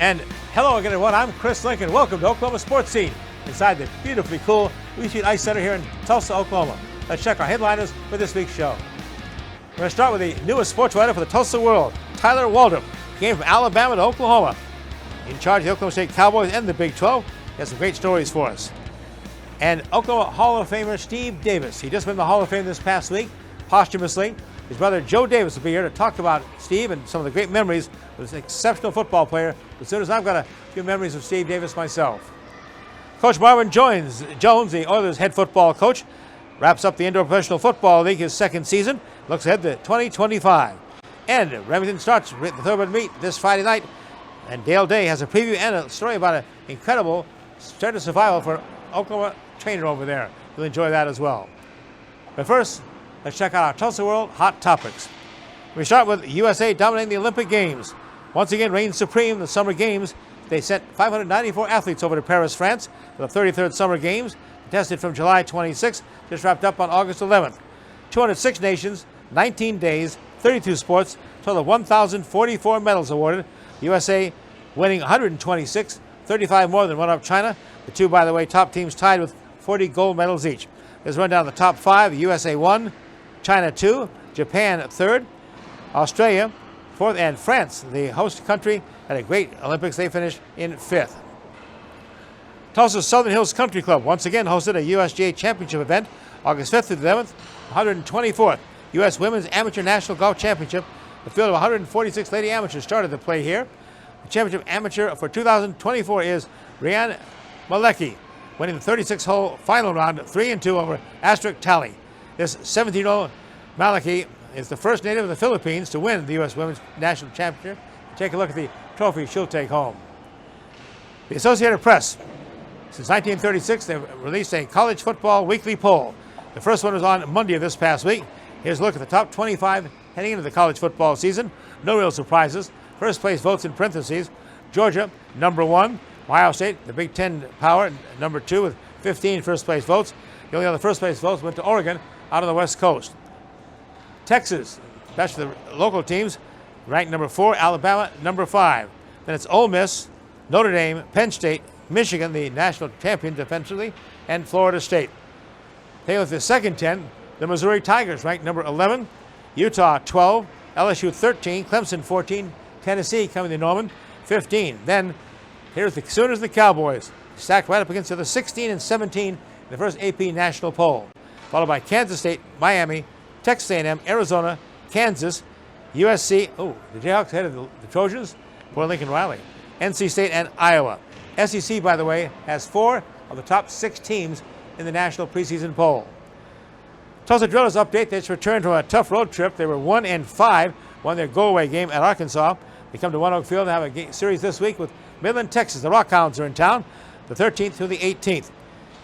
And hello again, everyone. I'm Chris Lincoln. Welcome to Oklahoma Sports Scene inside the beautifully cool Lee Street Ice Center here in Tulsa, Oklahoma. Let's check our headliners for this week's show. We're going to start with the newest sports writer for the Tulsa World, Tyler Waldrep. He came from Alabama to Oklahoma. In charge of the Oklahoma State Cowboys and the Big 12. He has some great stories for us. And Oklahoma Hall of Famer Steve Davis. He just went in the Hall of Fame this past week, posthumously. His brother Joe Davis will be here to talk about Steve and some of the great memories of this exceptional football player. As soon as I've got a few memories of Steve Davis myself. Coach Marvin Jones, the Oilers head football coach, wraps up the Indoor Professional Football League his second season. Looks ahead to 2025. And Remington starts the Thoroughbred Meet this Friday night. And Dale Day has a preview and a story about an incredible start of survival for Oklahoma trainer over there. You'll enjoy that as well. But first, let's check out our Tulsa World Hot Topics. We start with USA dominating the Olympic Games. Once again, reigns supreme in the Summer Games. They sent 594 athletes over to Paris, France for the 33rd Summer Games, contested from July 26th, just wrapped up on August 11th. 206 nations, 19 days, 32 sports, total of 1,044 medals awarded. USA winning 126, 35 more than one-up China. The two, by the way, top teams tied with 40 gold medals each. Let's run down the top five. The USA 1, China 2, Japan 3rd, Australia 4th, and France, the host country, had a great Olympics. They finished in 5th. Tulsa's Southern Hills Country Club once again hosted a USGA Championship event August 5th through the 11th, 124th U.S. Women's Amateur National Golf Championship. The field of 146 lady amateurs started to play here. The championship amateur for 2024 is Ryan Malecki, winning the 36-hole final round 3-2 over Astrid Talley. This 17-year-old Malecki is the first native of the Philippines to win the U.S. Women's National Championship. Take a look at the trophy she'll take home. The Associated Press. Since 1936, they've released a college football weekly poll. The first one was on Monday of this past week. Here's a look at the top 25 heading into the college football season. No real surprises. First place votes in parentheses. Georgia, number 1. Ohio State, the Big Ten power, number 2 with 15 first place votes. The only other first place votes went to Oregon out on the West Coast. Texas, that's the local teams, ranked number 4. Alabama, number 5. Then it's Ole Miss, Notre Dame, Penn State, Michigan, the national champion defensively, and Florida State. Taking a look at the second 10, the Missouri Tigers ranked number 11, Utah 12, LSU 13, Clemson 14, Tennessee coming to Norman 15. Then here's the Sooners and the Cowboys, stacked right up against the other 16 and 17 in the first AP national poll, followed by Kansas State, Miami, Texas A&M, Arizona, Kansas, USC, the Jayhawks ahead of the Trojans, for Lincoln Riley, NC State, and Iowa. SEC, by the way, has 4 of the top 6 teams in the national preseason poll. Tulsa Drillers update. They just returned from a tough road trip. They were 1-5, won their go-away game at Arkansas. They come to One Oak Field and have a series this week with Midland, Texas. The Rockhounds are in town, the 13th through the 18th.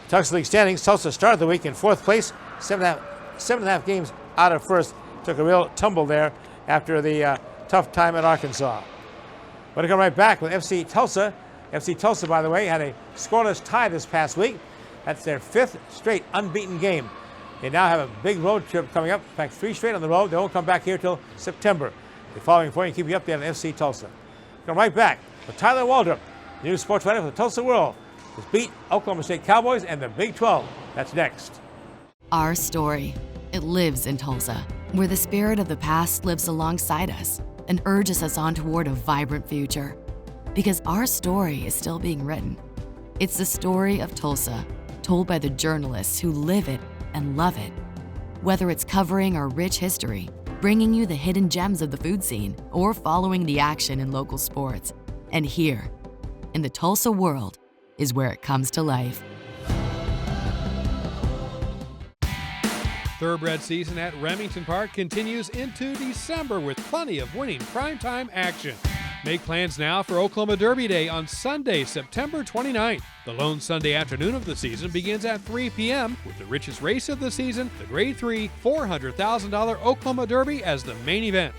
Tulsa League standings, Tulsa started the week in 4th place, 7.5 games out of first. Took a real tumble there after the tough time at Arkansas. But to come right back with FC Tulsa. FC Tulsa, by the way, had a scoreless tie this past week. That's their 5th straight unbeaten game. They now have a big road trip coming up. In fact, 3 straight on the road. They won't come back here till September. The following point, keep you updated on FC Tulsa. Come right back with Tyler Waldrep, new sports writer for the Tulsa World. Let's beat Oklahoma State Cowboys and the Big 12. That's next. Our story. It lives in Tulsa, where the spirit of the past lives alongside us and urges us on toward a vibrant future. Because our story is still being written. It's the story of Tulsa, told by the journalists who live it and love it. Whether it's covering our rich history, bringing you the hidden gems of the food scene, or following the action in local sports. And here, in the Tulsa World, is where it comes to life. Thoroughbred season at Remington Park continues into December with plenty of winning primetime action. Make plans now for Oklahoma Derby Day on Sunday, September 29th. The lone Sunday afternoon of the season begins at 3 p.m. with the richest race of the season, the Grade 3 $400,000 Oklahoma Derby as the main event.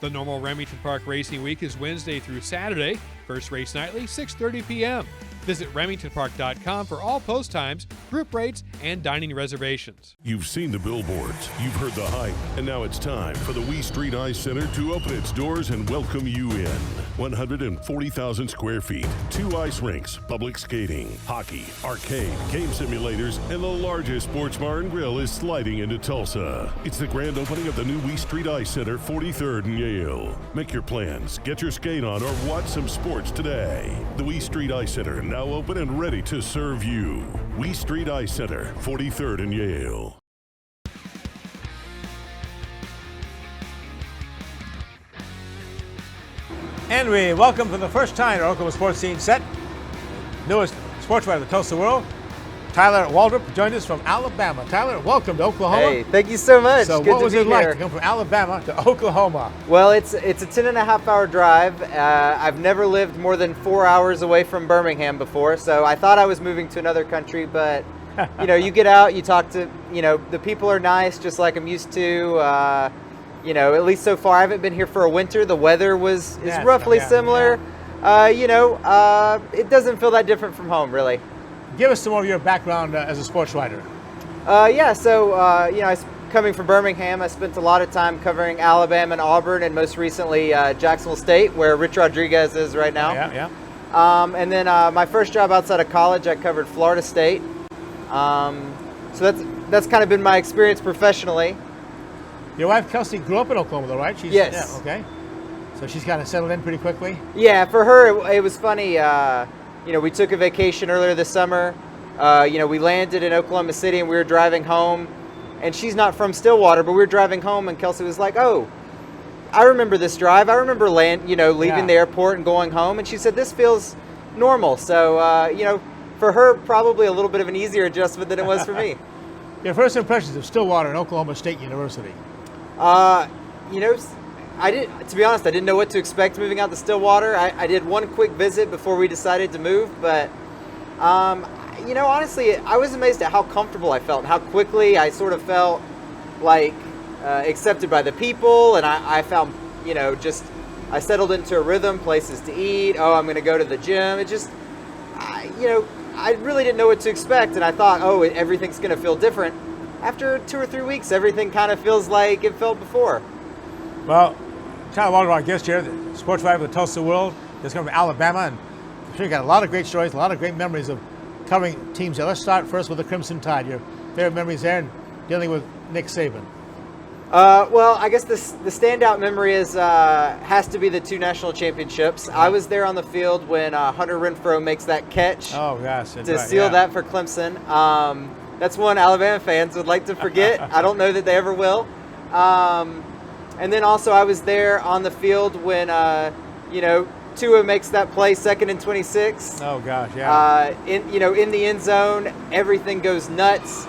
The normal Remington Park racing week is Wednesday through Saturday. First race nightly, 6:30 p.m. Visit remingtonpark.com for all post times, group rates, and dining reservations. You've seen the billboards, you've heard the hype, and now it's time for the Wee Street Ice Center to open its doors and welcome you in. 140,000 square feet, 2 ice rinks, public skating, hockey, arcade, game simulators, and the largest sports bar and grill is sliding into Tulsa. It's the grand opening of the new Wee Street Ice Center, 43rd and Yale. Make your plans, get your skate on, or watch some sports today. The Wee Street Ice Center, now open and ready to serve you. Wee Street Ice Center, 43rd and Yale. And we welcome for the first time our Oklahoma sports scene set, newest sports writer of the Tulsa World, Tyler Waldrep, joined us from Alabama. Tyler, welcome to Oklahoma. Hey, thank you so much. So Good what to was be it like here. to come from Alabama to Oklahoma? Well, it's a 10.5-hour drive. I've never lived more than 4 hours away from Birmingham before, so I thought I was moving to another country, but you get out, you talk to, the people are nice, just like I'm used to. At least so far, I haven't been here for a winter. The weather is roughly similar. Yeah. It doesn't feel that different from home, really. Give us some more of your background as a sports writer. Coming from Birmingham, I spent a lot of time covering Alabama and Auburn, and most recently Jacksonville State, where Rich Rodriguez is right now. And then my first job outside of college, I covered Florida State. So that's kind of been my experience professionally. Your wife Kelsey grew up in Oklahoma, though, right? Yes. Yeah, okay. So she's kind of settled in pretty quickly. Yeah, for her it was funny. We took a vacation earlier this summer. We landed in Oklahoma City and we were driving home. And she's not from Stillwater, but we were driving home and Kelsey was like, "Oh, I remember this drive. I remember leaving the airport and going home." And she said, "This feels normal." So, for her, probably a little bit of an easier adjustment than it was for me. Your first impressions of Stillwater and Oklahoma State University? To be honest, I didn't know what to expect moving out to Stillwater. I did one quick visit before we decided to move, but honestly, I was amazed at how comfortable I felt and how quickly I sort of felt like accepted by the people, and I found, I settled into a rhythm, places to eat. Oh, I'm going to go to the gym. It just, I really didn't know what to expect, and I thought, oh, everything's going to feel different. After 2 or 3 weeks, everything kind of feels like it felt before. Well, Tyler Waldrep, our guest here, the sports writer of the Tulsa World, just come from Alabama, and I'm sure you got a lot of great stories, a lot of great memories of covering teams there. Let's start first with the Crimson Tide. Your favorite memories there and dealing with Nick Saban. Well, I guess the standout memory has to be the 2 national championships. I was there on the field when Hunter Renfrow makes that catch to seal that for Clemson. That's one Alabama fans would like to forget. I don't know that they ever will. And then also I was there on the field when, Tua makes that play 2nd and 26. Oh gosh, yeah. In the end zone, everything goes nuts.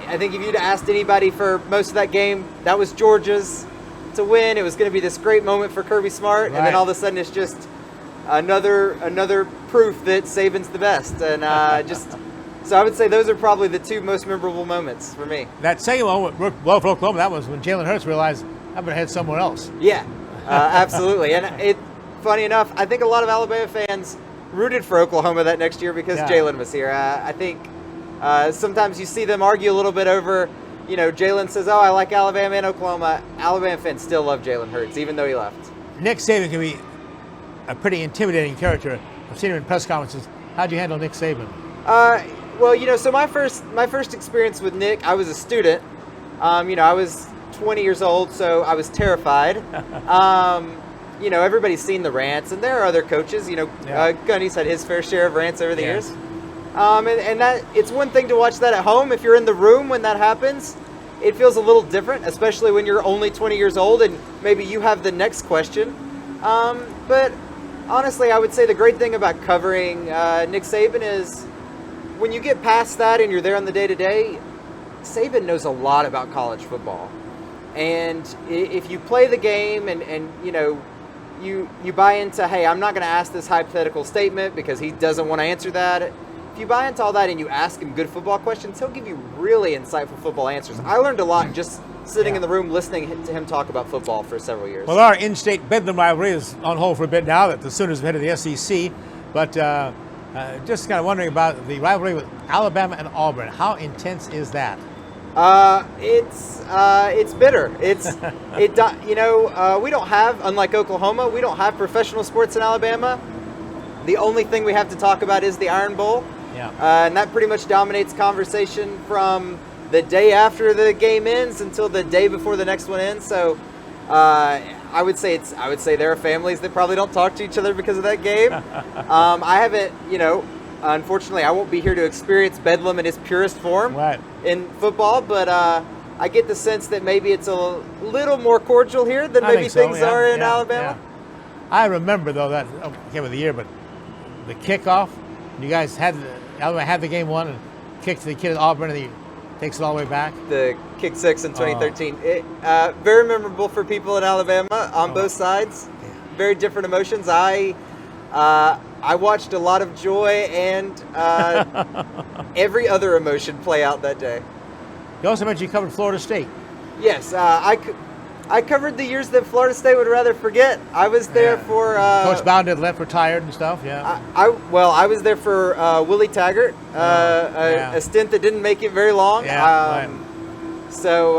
I think if you'd asked anybody for most of that game, that was Georgia's to win. It was going to be this great moment for Kirby Smart, and then all of a sudden it's just another proof that Saban's the best. And so I would say those are probably the 2 most memorable moments for me. That second one worked well for Oklahoma. That was when Jalen Hurts realized I'm going to head somewhere else. Yeah, absolutely. And funny enough, I think a lot of Alabama fans rooted for Oklahoma that next year because Jalen was here. I think sometimes you see them argue a little bit over, Jalen says, "Oh, I like Alabama and Oklahoma." Alabama fans still love Jalen Hurts, even though he left. Nick Saban can be a pretty intimidating character. I've seen him in press conferences. How'd you handle Nick Saban? Well, so my first experience with Nick, I was a student. I was 20 years old, so I was terrified. Everybody's seen the rants, and there are other coaches. Gundy's had his fair share of rants over the years. And that it's one thing to watch that at home. If you're in the room when that happens, it feels a little different, especially when you're only 20 years old and maybe you have the next question. But honestly, I would say the great thing about covering Nick Saban is when you get past that and you're there on the day-to-day, Saban knows a lot about college football. And if you play the game and you buy into, hey, I'm not going to ask this hypothetical statement because he doesn't want to answer that. If you buy into all that and you ask him good football questions, he'll give you really insightful football answers. I learned a lot just sitting in the room listening to him talk about football for several years. Well, our in-state Bedlam rivalry is on hold for a bit now that the Sooners have headed the SEC. But Just kind of wondering about the rivalry with Alabama and Auburn. How intense is that? It's bitter. We don't have, unlike Oklahoma, we don't have professional sports in Alabama. The only thing we have to talk about is the Iron Bowl. Yeah. And that pretty much dominates conversation from the day after the game ends until the day before the next one ends. So I would say there are families that probably don't talk to each other because of that game. I haven't, unfortunately, I won't be here to experience Bedlam in his purest form in football, but I get the sense that maybe it's a little more cordial here than maybe things are in Alabama. Yeah. I remember, though, that, I can't remember the year, but the kickoff, you guys Alabama had the game won and kicked the kid at Auburn, and he takes it all the way back. The kick six in 2013. Very memorable for people in Alabama on both sides. Yeah. Very different emotions. I watched a lot of joy and every other emotion play out that day. You also mentioned you covered Florida State. Yes, I covered the years that Florida State would rather forget. I was there for Coach Bowden left, retired and stuff. Yeah. I was there for Willie Taggart, a stint that didn't make it very long. Yeah. So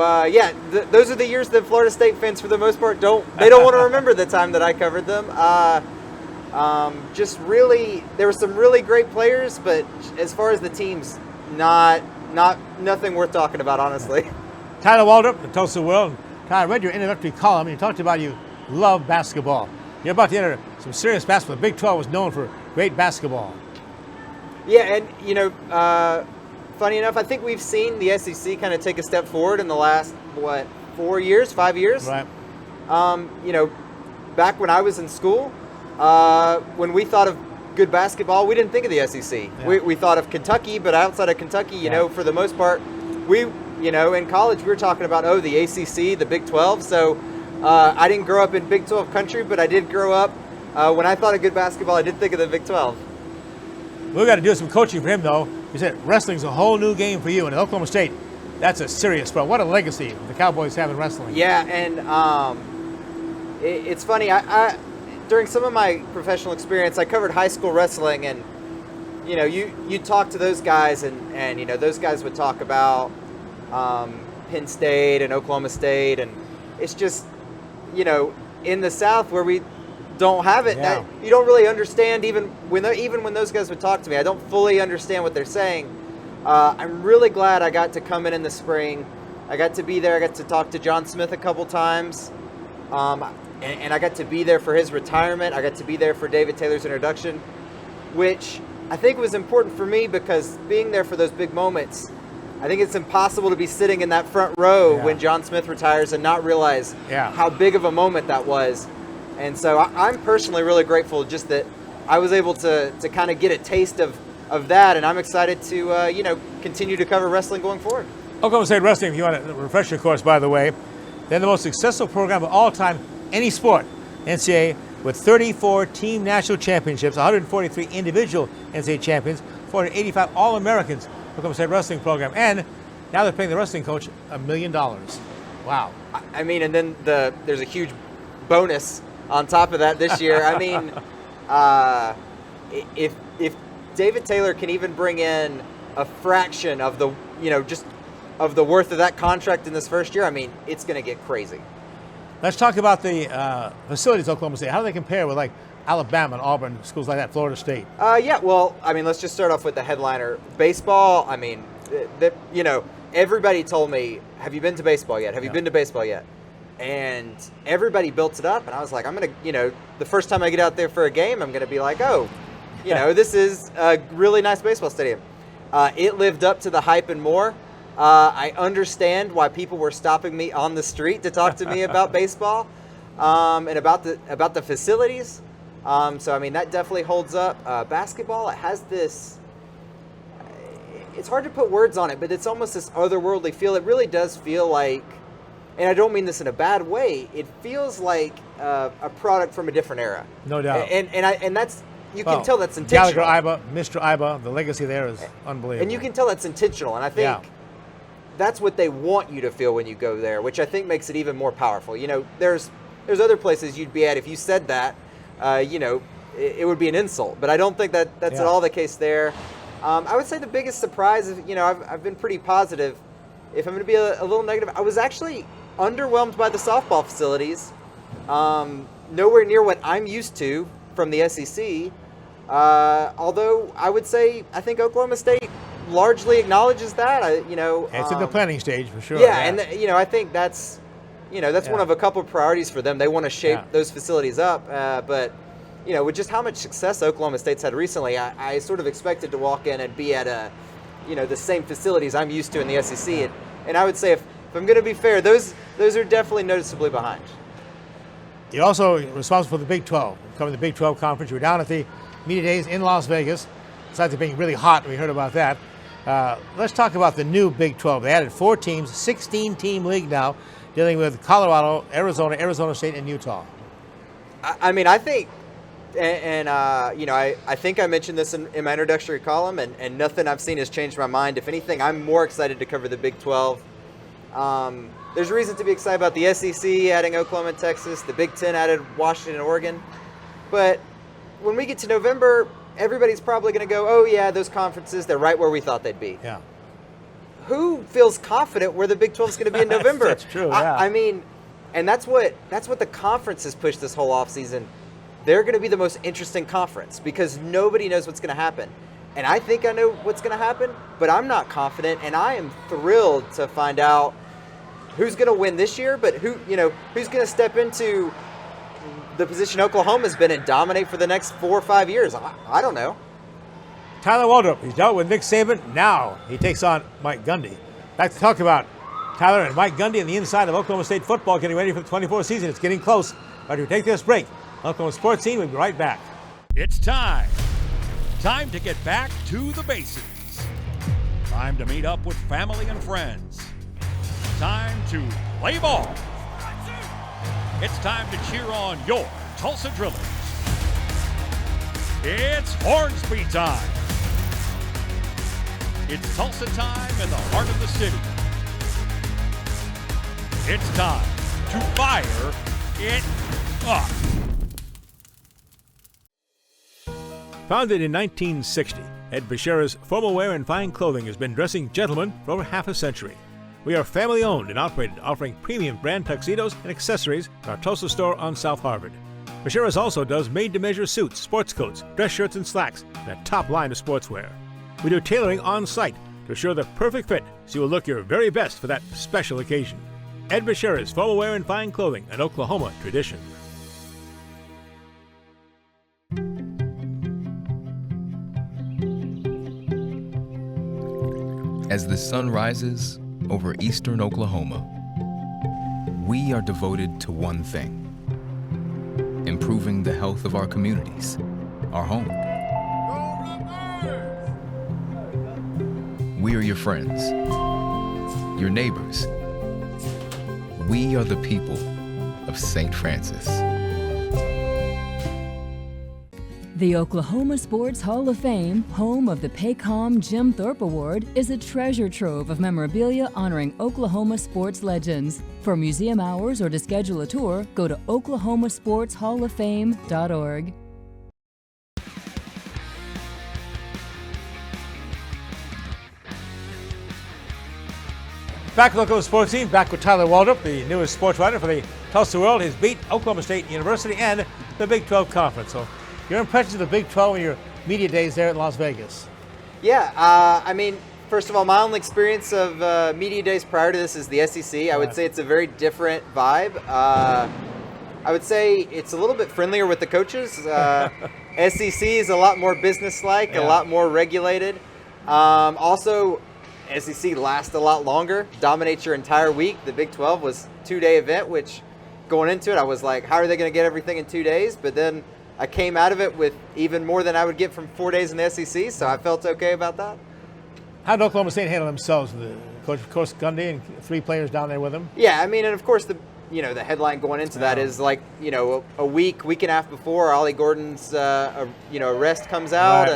those are the years that Florida State fans, for the most part, don't want to remember the time that I covered them. Just really, there were some really great players, but as far as the teams, nothing worth talking about, honestly. Tyler Waldrep, the Tulsa World. Tyler, I read your introductory column, and you talked about you love basketball. You're about to enter some serious basketball. The Big 12 was known for great basketball. Yeah, and, funny enough, I think we've seen the SEC kind of take a step forward in the last, 5 years? Right. Back when I was in school, when we thought of good basketball, we didn't think of the SEC. Yeah. We thought of Kentucky, but outside of Kentucky, you know, for the most part, in college we were talking about, the ACC, the Big 12. So I didn't grow up in Big 12 country, but I did grow up, when I thought of good basketball, I did think of the Big 12. We've got to do some coaching for him, though. You said wrestling's a whole new game for you, and at Oklahoma State, that's a serious sport. What a legacy the Cowboys have in wrestling. Yeah, and it's funny. I during some of my professional experience, I covered high school wrestling, and you talk to those guys, and those guys would talk about Penn State and Oklahoma State, and it's just in the South where we don't have it. Yeah. You don't really understand even when those guys would talk to me. I don't fully understand what they're saying. I'm really glad I got to come in the spring. I got to be there. I got to talk to John Smith a couple times. And I got to be there for his retirement. I got to be there for David Taylor's introduction, which I think was important for me because being there for those big moments, I think it's impossible to be sitting in that front row when John Smith retires and not realize how big of a moment that was. And so I'm personally really grateful just that I was able to kind of get a taste of that, and I'm excited to continue to cover wrestling going forward. Oklahoma State Wrestling, if you want to refresh your course, by the way, they're the most successful program of all time, any sport, NCAA, with 34 team national championships, 143 individual NCAA champions, 485 All-Americans, Oklahoma State Wrestling program, and now they're paying the wrestling coach $1 million. Wow. I mean, and then there's a huge bonus on top of that this year. I mean, if David Taylor can even bring in a fraction of the of the worth of that contract in this first year, I mean, it's going to get crazy. Let's talk about the facilities of Oklahoma State. How do they compare with Alabama and Auburn, schools like that, Florida State? Well, I mean, let's just start off with the headliner. Baseball, I mean, everybody told me, have you been to baseball yet? Have you been to baseball yet? And everybody built it up, and I was like, I'm going to, the first time I get out there for a game, I'm going to be like, this is a really nice baseball stadium. It lived up to the hype and more. I understand why people were stopping me on the street to talk to me about baseball and about the facilities. So, I mean, that definitely holds up. Basketball, it has this, it's hard to put words on it, but it's almost this otherworldly feel. It really does feel like, and I don't mean this in a bad way, it feels like a product from a different era. No doubt. And that's, you can tell that's intentional. Gallagher, Mr. Iba, the legacy there is unbelievable. And you can tell that's intentional, and I think that's what they want you to feel when you go there, which I think makes it even more powerful. There's other places you'd be at if you said that, it would be an insult. But I don't think that's at all the case there. I would say the biggest surprise is, I've been pretty positive. If I'm going to be a little negative, I was actually underwhelmed by the softball facilities. Nowhere near what I'm used to from the SEC. Although I would say I think Oklahoma State largely acknowledges that. It's in the planning stage for sure. Yeah, and I think that's one of a couple of priorities for them. They want to shape those facilities up, but with just how much success Oklahoma State's had recently, I sort of expected to walk in and be at the same facilities I'm used to in the SEC. And I would say if I'm going to be fair, those are definitely noticeably behind. You're also responsible for the Big 12. Covering the Big 12 conference. You were down at the media days in Las Vegas. Besides it being really hot, we heard about that. Let's talk about the new Big 12. They added 4 teams, 16-team league now, dealing with Colorado, Arizona State, and Utah. I think, I think I mentioned this in my introductory column, and nothing I've seen has changed my mind. If anything, I'm more excited to cover the Big 12. There's reason to be excited about the SEC adding Oklahoma and Texas. The Big 10 added Washington and Oregon. But when we get to November, everybody's probably going to go, oh, yeah, those conferences, they're right where we thought they'd be. Yeah. Who feels confident where the Big 12 is going to be in November? That's true, yeah. And that's what the conference has pushed this whole offseason. They're going to be the most interesting conference because nobody knows what's going to happen. And I think I know what's going to happen, but I'm not confident, and I am thrilled to find out who's going to win this year, but who's going to step into the position Oklahoma's been in, dominate for the next 4 or 5 years. I don't know. Tyler Waldrep, he's dealt with Nick Saban. Now he takes on Mike Gundy. Back to talk about Tyler and Mike Gundy and the inside of Oklahoma State football, getting ready for the 24th season. It's getting close. But we take this break. Oklahoma Sports Scene, we'll be right back. It's time. Time to get back to the basics. Time to meet up with family and friends. Time to play ball. It's time to cheer on your Tulsa Drillers. It's Hornsby time. It's Tulsa time in the heart of the city. It's time to fire it up. Founded in 1960, Ed Bechera's Formal Wear and Fine Clothing has been dressing gentlemen for over half a century. We are family owned and operated, offering premium brand tuxedos and accessories in our Tulsa store on South Harvard. Bechera's also does made-to-measure suits, sports coats, dress shirts, and slacks, and a top line of sportswear. We do tailoring on site to assure the perfect fit so you will look your very best for that special occasion. Ed Bechera's Formal Wear and Fine Clothing, an Oklahoma tradition. As the sun rises over eastern Oklahoma, we are devoted to one thing: improving the health of our communities, our home. We are your friends, your neighbors. We are the people of St. Francis. The Oklahoma Sports Hall of Fame, home of the Paycom Jim Thorpe Award, is a treasure trove of memorabilia honoring Oklahoma sports legends. For museum hours or to schedule a tour, go to oklahomasportshalloffame.org. Back with Oklahoma Sports Scene, back with Tyler Waldrep, the newest sports writer for the Tulsa World. He's beat Oklahoma State University and the Big 12 Conference. So your impressions of the Big 12 and your media days there in Las Vegas? Yeah, first of all, my only experience of media days prior to this is the SEC. I would say it's a very different vibe. I would say it's a little bit friendlier with the coaches. SEC is a lot more business-like, a lot more regulated. Also, SEC lasts a lot longer, dominates your entire week. The Big 12 was a 2-day event, which going into it, I was like, how are they going to get everything in 2 days? But then I came out of it with even more than I would get from 4 days in the SEC, so I felt okay about that. How did Oklahoma State handle themselves with the coach, of course, Gundy and 3 players down there with him? Yeah, and of course the headline going into that is like, a week and a half before Ollie Gordon's arrest comes out,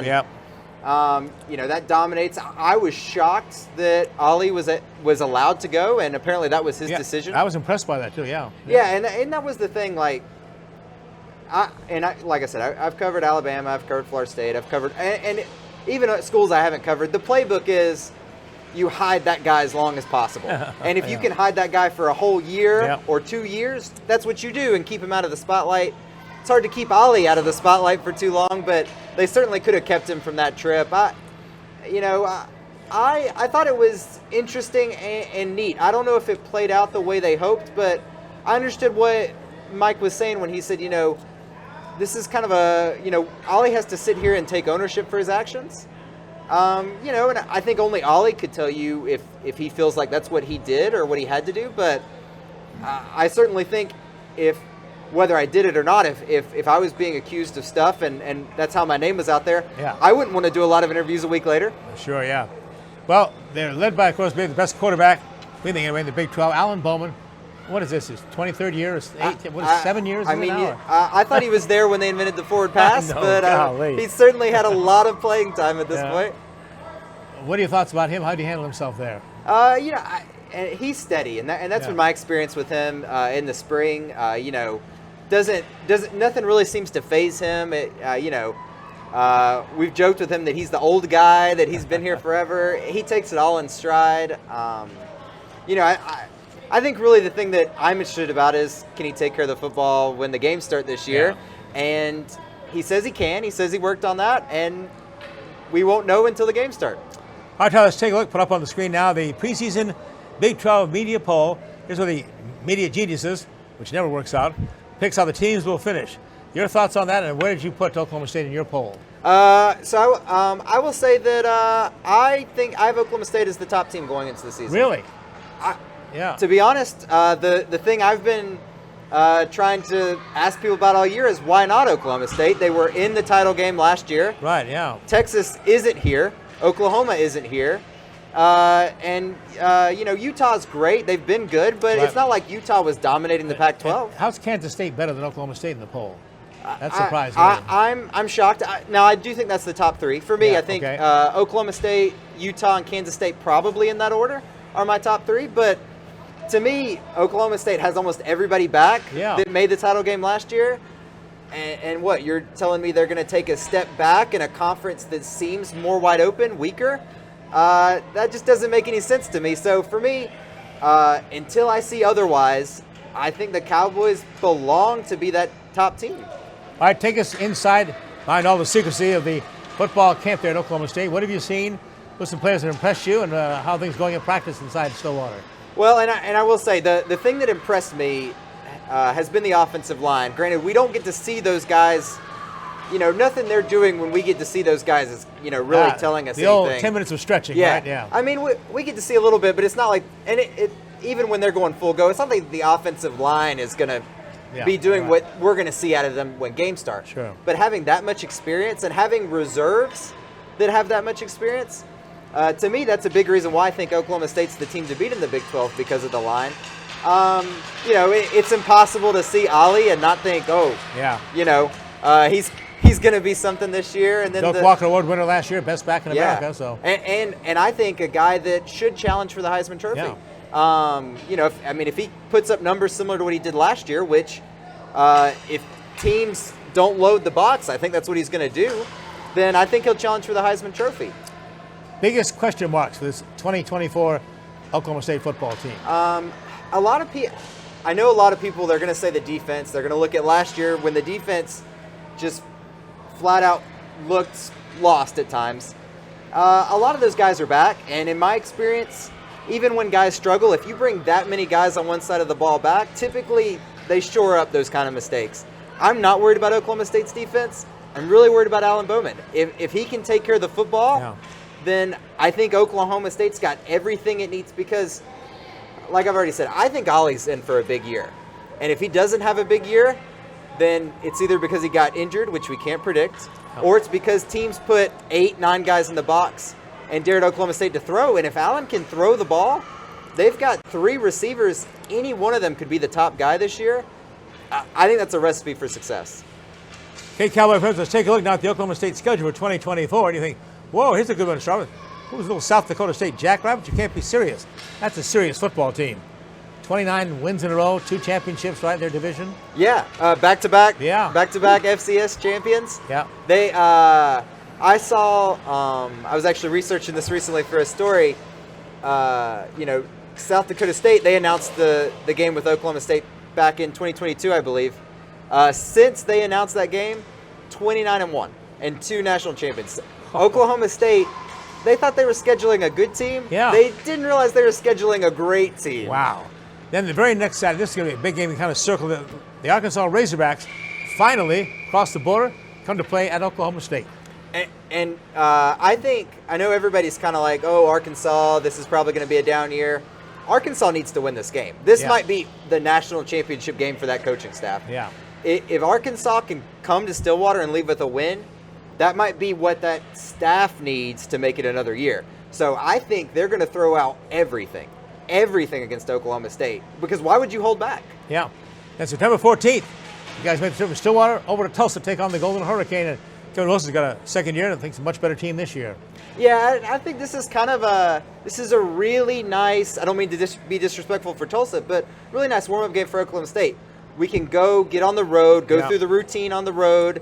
that dominates. I was shocked that Ollie was allowed to go, and apparently that was his decision. I was impressed by that too. Yeah, and that was the thing. Like, like I said, I've covered Alabama, I've covered Florida State, I've covered, and even at schools I haven't covered. The playbook is you hide that guy as long as possible. And if you can hide that guy for a whole year or 2 years, that's what you do and keep him out of the spotlight. It's hard to keep Ollie out of the spotlight for too long, but they certainly could have kept him from that trip. I thought it was interesting and neat. I don't know if it played out the way they hoped, but I understood what Mike was saying when he said, this is kind of Ollie has to sit here and take ownership for his actions. And I think only Ollie could tell you if he feels like that's what he did or what he had to do. But I certainly think whether I did it or not, if I was being accused of stuff and that's how my name was out there, I wouldn't want to do a lot of interviews a week later. Sure, yeah. Well, they're led by, of course, maybe the best quarterback, we think anyway, in the Big 12, Alan Bowman. What is this? His 23rd year? What is 7 years? I thought he was there when they invented the forward pass, but he certainly had a lot of playing time at this point. What are your thoughts about him? How do you handle himself there? He's steady, and that's been my experience with him in the spring. Nothing really seems to faze him. We've joked with him that he's the old guy, that he's been here forever. He takes it all in stride. I think really the thing that I'm interested about is, can he take care of the football when the games start this year? And he says he can. He says he worked on that, and we won't know until the games start. All right, Tyler, let's take a look. Put up on the screen now the preseason Big 12 media poll. Here's where the media geniuses, which never works out, picks how the teams will finish. Your thoughts on that, and where did you put Oklahoma State in your poll? I will say that I think I have Oklahoma State as the top team going into the season. Really? To be honest, the thing I've been trying to ask people about all year is why not Oklahoma State? They were in the title game last year. Right, yeah. Texas isn't here. Oklahoma isn't here. Utah's great. They've been good, but it's not like Utah was dominating the Pac-12. How's Kansas State better than Oklahoma State in the poll? That's surprising. I'm shocked. Now, I do think that's the top three. For me, I think Oklahoma State, Utah, and Kansas State probably in that order are my top three, but to me, Oklahoma State has almost everybody back that made the title game last year. And what, you're telling me they're going to take a step back in a conference that seems more wide open, weaker? That just doesn't make any sense to me. So for me, until I see otherwise, I think the Cowboys belong to be that top team. All right, take us inside, behind all the secrecy of the football camp there at Oklahoma State. What have you seen with some players that impressed you, and how are things going in practice inside Stillwater? Well, and I will say, the thing that impressed me has been the offensive line. Granted, we don't get to see those guys. Nothing they're doing when we get to see those guys is, really telling us anything. The old 10 minutes of stretching, right? Yeah. I mean, we get to see a little bit, but it's not like, and it even when they're going full go, it's not like the offensive line is going to be doing what we're going to see out of them when games start. Sure. But having that much experience and having reserves that have that much experience, to me, that's a big reason why I think Oklahoma State's the team to beat in the Big 12 because of the line. It's impossible to see Ollie and not think, he's going to be something this year. And then Doak Walker Award winner last year, best back in America. So and I think a guy that should challenge for the Heisman Trophy. Yeah. If he puts up numbers similar to what he did last year, which if teams don't load the box, I think that's what he's going to do, then I think he'll challenge for the Heisman Trophy. Biggest question marks for this 2024 Oklahoma State football team? A lot of people, I know a lot of people, they're going to say the defense. They're going to look at last year when the defense just flat out looked lost at times. A lot of those guys are back, and in my experience, even when guys struggle, if you bring that many guys on one side of the ball back, typically they shore up those kind of mistakes. I'm not worried about Oklahoma State's defense. I'm really worried about Alan Bowman. If he can take care of the football, then I think Oklahoma State's got everything it needs because, like I've already said, I think Ollie's in for a big year. And if he doesn't have a big year, then it's either because he got injured, which we can't predict, or it's because teams put 8-9 guys in the box and dared Oklahoma State to throw. And if Allen can throw the ball, they've got 3 receivers. Any one of them could be the top guy this year. I think that's a recipe for success. Okay, Cowboy friends, let's take a look now at the Oklahoma State schedule for 2024. And you think, whoa, here's a good one to start with. Who's a little South Dakota State Jackrabbit? You can't be serious. That's a serious football team. 29 wins in a row, 2 championships, right, in their division. Yeah, back-to-back. Yeah. Back-to-back FCS champions. Yeah. They, I saw, I was actually researching this recently for a story. South Dakota State, they announced the game with Oklahoma State back in 2022, I believe. Since they announced that game, 29-1 and 2 national champions. Oklahoma State, they thought they were scheduling a good team. Yeah. They didn't realize they were scheduling a great team. Wow. Then the very next Saturday, this is going to be a big game. We kind of circle the Arkansas Razorbacks finally cross the border, come to play at Oklahoma State. And I know everybody's kind of like, oh, Arkansas, this is probably going to be a down year. Arkansas needs to win this game. This might be the national championship game for that coaching staff. Yeah. If Arkansas can come to Stillwater and leave with a win, that might be what that staff needs to make it another year. So I think they're going to throw out everything against Oklahoma State, because why would you hold back? Yeah. And September 14th, you guys made the trip from Stillwater over to Tulsa to take on the Golden Hurricane. And Kevin Wilson's got a second year and I think it's a much better team this year. Yeah, I think this is a really nice, I don't mean to be disrespectful for Tulsa, but really nice warm-up game for Oklahoma State. We can go get on the road, go through the routine on the road.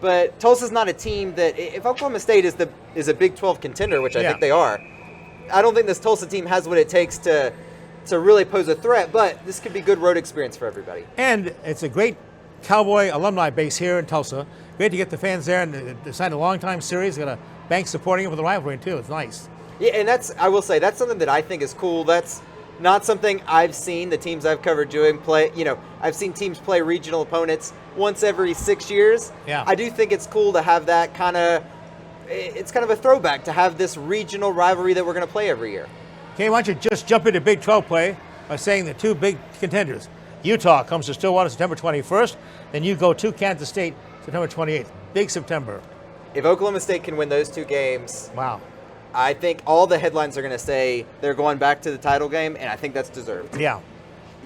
But Tulsa's not a team that, if Oklahoma State is a Big 12 contender, which I think they are, I don't think this Tulsa team has what it takes to really pose a threat, but this could be good road experience for everybody. And it's a great Cowboy alumni base here in Tulsa. Great to get the fans there, and they signed a long-time series. Got a bank supporting it with the rivalry, too. It's nice. Yeah, and I will say, that's something that I think is cool. That's not something I've seen the teams I've covered doing play. I've seen teams play regional opponents once every 6 years. Yeah. I do think it's cool to have that it's kind of a throwback to have this regional rivalry that we're going to play every year. Okay, why don't you just jump into Big 12 play by saying the 2 big contenders. Utah comes to Stillwater September 21st, then you go to Kansas State September 28th. Big September. If Oklahoma State can win those 2 games, wow, I think all the headlines are going to say they're going back to the title game, and I think that's deserved. Yeah.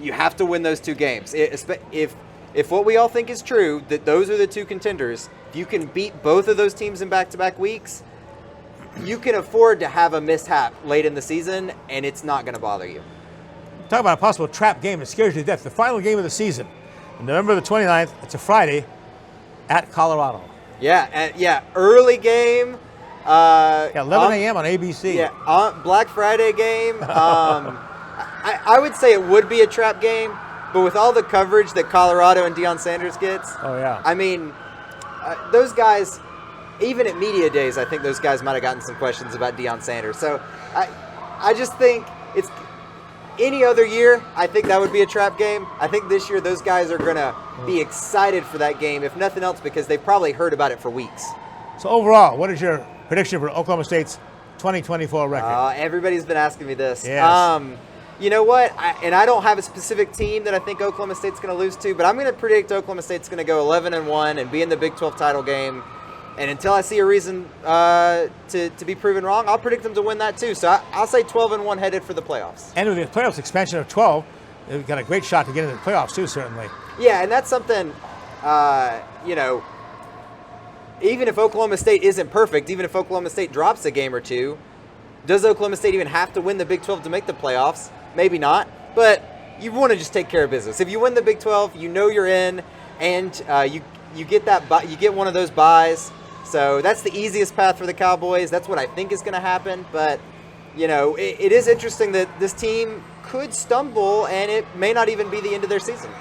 You have to win those 2 games. If what we all think is true, that those are the 2 contenders, if you can beat both of those teams in back-to-back weeks, you can afford to have a mishap late in the season, and it's not going to bother you. Talk about a possible trap game that scares you to death. The final game of the season, November the 29th, it's a Friday, at Colorado. Yeah, early game. 11 a.m. on ABC. Yeah, Black Friday game. I would say it would be a trap game, but with all the coverage that Colorado and Deion Sanders gets, I mean, those guys, even at media days, I think those guys might have gotten some questions about Deion Sanders. So I just think it's any other year, I think that would be a trap game. I think this year those guys are going to be excited for that game, if nothing else, because they've probably heard about it for weeks. So overall, what is your prediction for Oklahoma State's 2024 record? Everybody's been asking me this. Yes. You know what? I don't have a specific team that I think Oklahoma State's going to lose to, but I'm going to predict Oklahoma State's going to go 11-1 and be in the Big 12 title game. And until I see a reason to be proven wrong, I'll predict them to win that too. So I'll say 12-1 headed for the playoffs. And with the playoffs expansion of 12, they've got a great shot to get into the playoffs too, certainly. Yeah, and that's something, even if Oklahoma State isn't perfect, even if Oklahoma State drops a game or 2, does Oklahoma State even have to win the Big 12 to make the playoffs? Maybe not, but you want to just take care of business. If you win the Big 12, you know you're in, and you get you get one of those byes. So that's the easiest path for the Cowboys. That's what I think is going to happen. But, it is interesting that this team could stumble, and it may not even be the end of their season.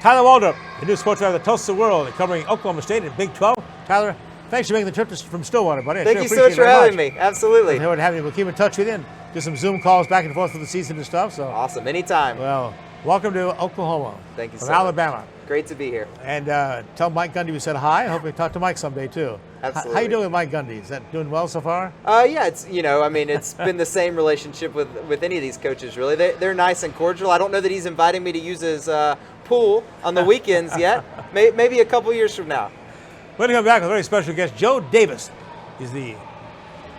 Tyler Waldrep, the new sports writer of the Tulsa World, covering Oklahoma State in Big 12. Tyler, thanks for making the trip from Stillwater, buddy. Thank you so much for having me. Absolutely. We'll have you. We'll keep in touch with you and do some Zoom calls back and forth for the season and stuff. So awesome. Anytime. Well, welcome to Oklahoma. Thank you so much. From Alabama. Great to be here. And tell Mike Gundy we said hi. I hope we talk to Mike someday too. Absolutely. How you doing with Mike Gundy? Is that doing well so far? Yeah, it's it's been the same relationship with any of these coaches really. They're nice and cordial. I don't know that he's inviting me to use his pool on the weekends yet. Maybe a couple years from now. We're going to come back with a very special guest, Joe Davis. He's the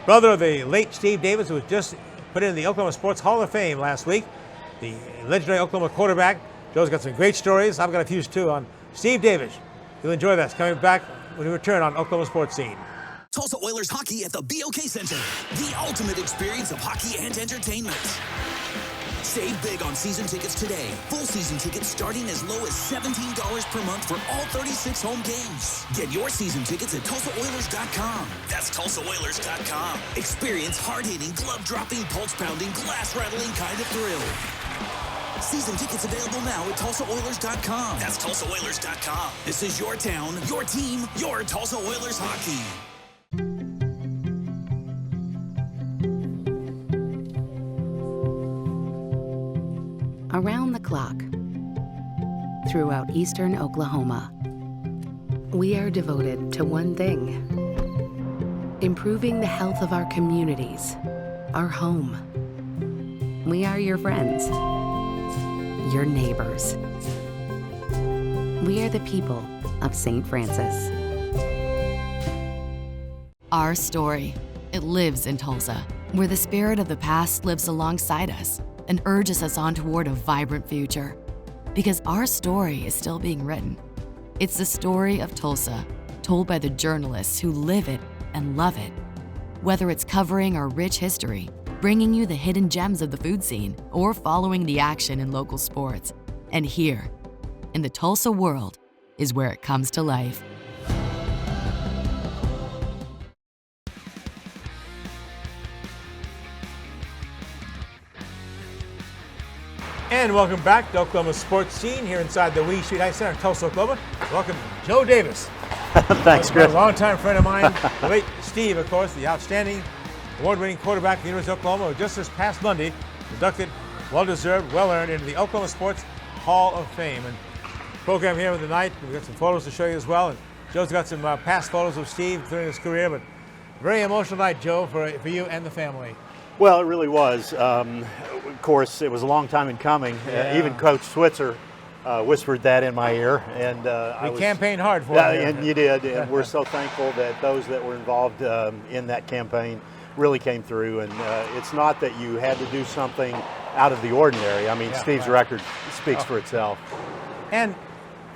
brother of the late Steve Davis, who was just put in the Oklahoma Sports Hall of Fame last week. The legendary Oklahoma quarterback. Joe's got some great stories. I've got a few too on Steve Davis. You'll enjoy that. Coming back when we return on Oklahoma Sports Scene. Tulsa Oilers hockey at the BOK Center. The ultimate experience of hockey and entertainment. Save big on season tickets today. Full season tickets starting as low as $17 per month for all 36 home games. Get your season tickets at TulsaOilers.com. That's TulsaOilers.com. Experience hard-hitting, glove-dropping, pulse-pounding, glass-rattling kind of thrill. Season tickets available now at TulsaOilers.com. That's TulsaOilers.com. This is your town, your team, your Tulsa Oilers hockey. Around the clock, throughout eastern Oklahoma, we are devoted to one thing: improving the health of our communities, our home. We are your friends, your neighbors. We are the people of St. Francis. Our story, it lives in Tulsa, where the spirit of the past lives alongside us and urges us on toward a vibrant future. Because our story is still being written. It's the story of Tulsa, told by the journalists who live it and love it. Whether it's covering our rich history, bringing you the hidden gems of the food scene, or following the action in local sports. And here, in the Tulsa World, is where it comes to life. And welcome back to Oklahoma Sports Scene here inside the Wee Street Ice Center in Tulsa, Oklahoma. Welcome, Joe Davis. Thanks, Chris. A longtime friend of mine, the late Steve, of course, the outstanding award-winning quarterback at the University of Oklahoma, who just this past Monday inducted, well-deserved, well-earned, into the Oklahoma Sports Hall of Fame. And program here tonight, we've got some photos to show you as well. And Joe's got some past photos of Steve during his career, but very emotional night, Joe, for you and the family. Well, it really was. Of course, it was a long time in coming. Yeah. Even Coach Switzer whispered that in my ear, and we campaigned hard for it. you. And you did, and we're so thankful that those that were involved in that campaign really came through. And it's not that you had to do something out of the ordinary. I mean, Steve's record speaks for itself. And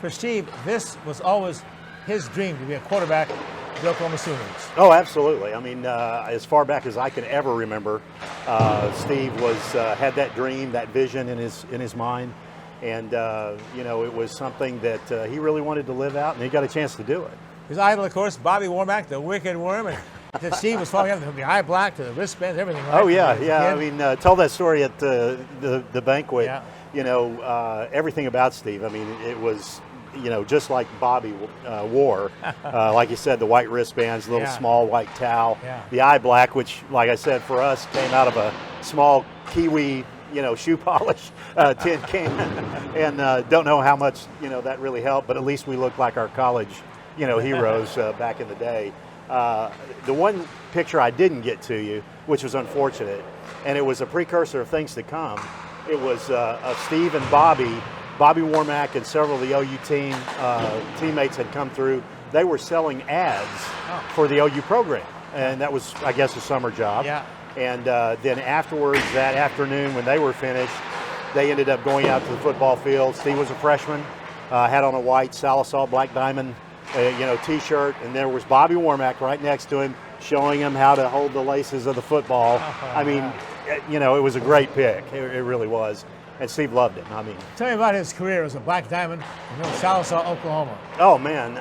for Steve, this was always his dream, to be a quarterback of the Oklahoma Sooners. Oh, absolutely. I mean, as far back as I can ever remember, Steve had that dream, that vision in his mind, and it was something that he really wanted to live out, and he got a chance to do it. His idol, of course, Bobby Warmack, the Wicked Worm, and Steve was following him from the eye black to the wristbands, everything. Right? Oh yeah. I mean, tell that story at the banquet. Yeah. Everything about Steve. I mean, it was. Just like Bobby wore, like you said, the white wristbands, the little small white towel, the eye black, which, like I said, for us came out of a small Kiwi, shoe polish tin can, and don't know how much, that really helped, but at least we looked like our college, heroes back in the day. The one picture I didn't get to you, which was unfortunate, and it was a precursor of things to come. It was of Steve and Bobby Warmack and several of the OU teammates had come through. They were selling ads for the OU program, and that was, I guess, a summer job. Yeah. And then afterwards, that afternoon, when they were finished, they ended up going out to the football field. Steve was a freshman, had on a white Salisal Black Diamond, T-shirt, and there was Bobby Warmack right next to him, showing him how to hold the laces of the football. I mean, it was a great pick. It really was. And Steve loved it. I mean, tell me about his career as a Black Diamond in Salisal, Oklahoma. Oh man,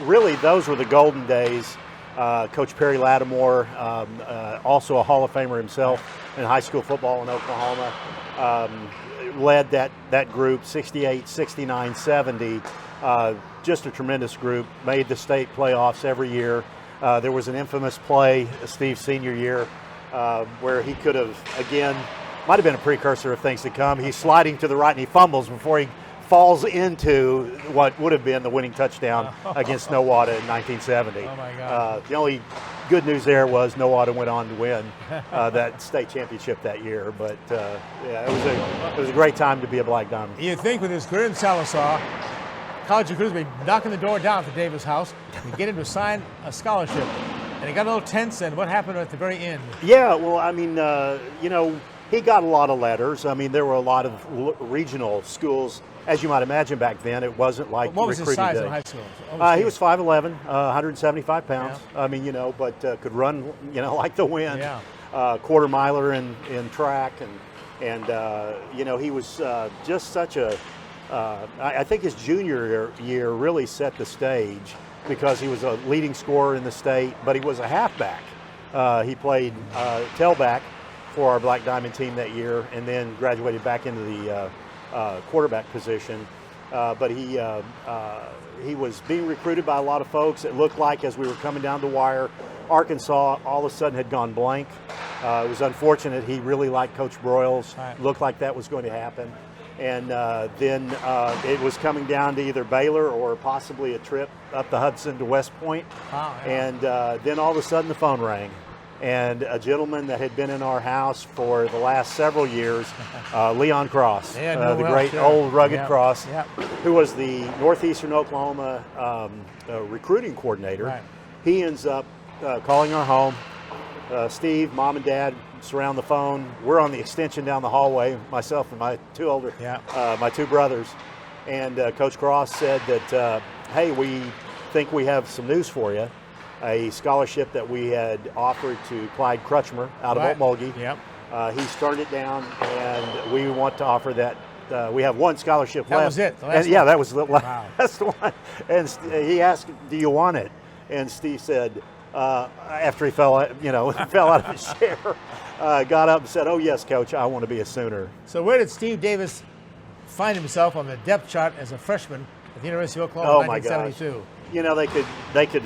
really, those were the golden days. Coach Perry Lattimore, also a Hall of Famer himself in high school football in Oklahoma, led that group 68, 69, 70. Just a tremendous group. Made the state playoffs every year. There was an infamous play, Steve's senior year, where he could have, again, might have been a precursor of things to come. He's sliding to the right and he fumbles before he falls into what would have been the winning touchdown against Nowata in 1970. Oh my God. The only good news there was Nowata went on to win that state championship that year. But it was a great time to be a Black Diamond. You'd think with his career in Salisal, college recruiters would be knocking the door down at the Davis house and get him to sign a scholarship. And it got a little tense, and what happened at the very end? Yeah, well, I mean, he got a lot of letters. I mean, there were a lot of regional schools. As you might imagine back then, it wasn't like what was his size day. in high school? He was 5'11", 175 pounds. Yeah. I mean, but could run, like the wind. Yeah. Quarter miler in track, and And he was just such a. I think his junior year really set the stage because he was a leading scorer in the state, but he was a halfback. He played tailback for our Black Diamond team that year, and then graduated back into the quarterback position. But he was being recruited by a lot of folks. It looked like as we were coming down the wire, Arkansas all of a sudden had gone blank. It was unfortunate. He really liked Coach Broyles. Right. Looked like that was going to happen. And then it was coming down to either Baylor or possibly a trip up the Hudson to West Point. Wow, yeah. And then all of a sudden the phone rang. And a gentleman that had been in our house for the last several years, Leon Cross, the great old rugged Cross, who was the Northeastern Oklahoma recruiting coordinator. Right. He ends up calling our home. Steve, Mom and Dad surround the phone. We're on the extension down the hallway, myself and my my two brothers. And Coach Cross said that, hey, we think we have some news for you. A scholarship that we had offered to Clyde Crutchmer out of Okmulgee. Yep. He's turned it down, and we want to offer that. We have one scholarship left. That was it. The last one. That was the last one. And he asked, "Do you want it?" And Steve said, after he fell out of his chair, got up and said, "Oh yes, Coach, I want to be a Sooner." So where did Steve Davis find himself on the depth chart as a freshman at the University of Oklahoma in 1972? They could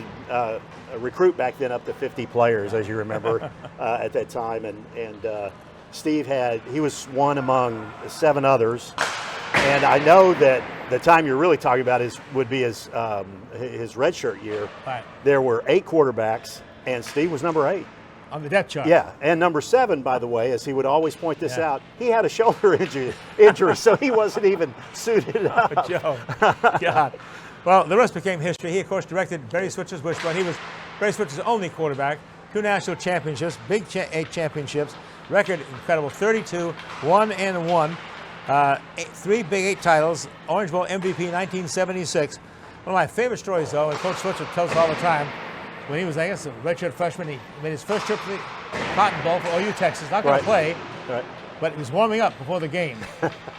recruit back then up to 50 players, as you remember, at that time. And Steve he was one among 7 others. And I know that the time you're really talking about would be his redshirt year. Right. There were 8 quarterbacks, and Steve was number 8. On the depth chart. Yeah, and number 7, by the way, as he would always point this out, he had a shoulder injury, so he wasn't even suited up. Oh, Joe. God. Well, the rest became history. He, of course, directed Barry Switzer's wishbone. He was Barry Switzer's only quarterback. 2 national championships, 8 championships. Record incredible, 32, 1-1. 3 Big 8 titles. Orange Bowl MVP 1976. One of my favorite stories, though, and Coach Switzer tells us all the time, when he was, I guess, a redshirt freshman, he made his first trip to the Cotton Bowl for OU, Texas. Not going to play, but he was warming up before the game.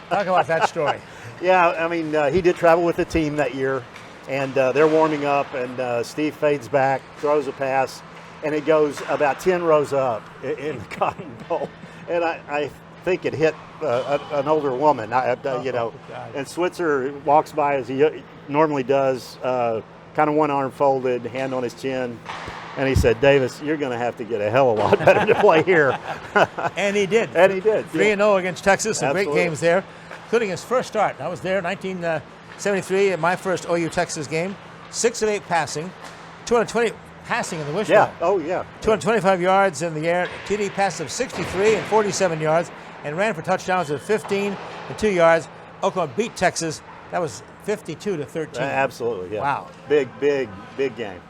Talk about that story. Yeah, I mean, he did travel with the team that year, and they're warming up, and Steve fades back, throws a pass, and it goes about 10 rows up in the Cotton Bowl. And I think it hit an older woman, and Switzer walks by as he normally does, kind of one arm folded, hand on his chin, and he said, "Davis, you're going to have to get a hell of a lot better to play here." And he did. 3-0 against Texas, some great games there, including his first start. I was there in 1973 at my first OU Texas game. 6 of 8 passing, 220 passing in the wishbone. Yeah, 225 yards in the air, TD passes of 63 and 47 yards, and ran for touchdowns of 15 and 2 yards. Oklahoma beat Texas. That was 52-13. Absolutely, yeah. Wow. Big game.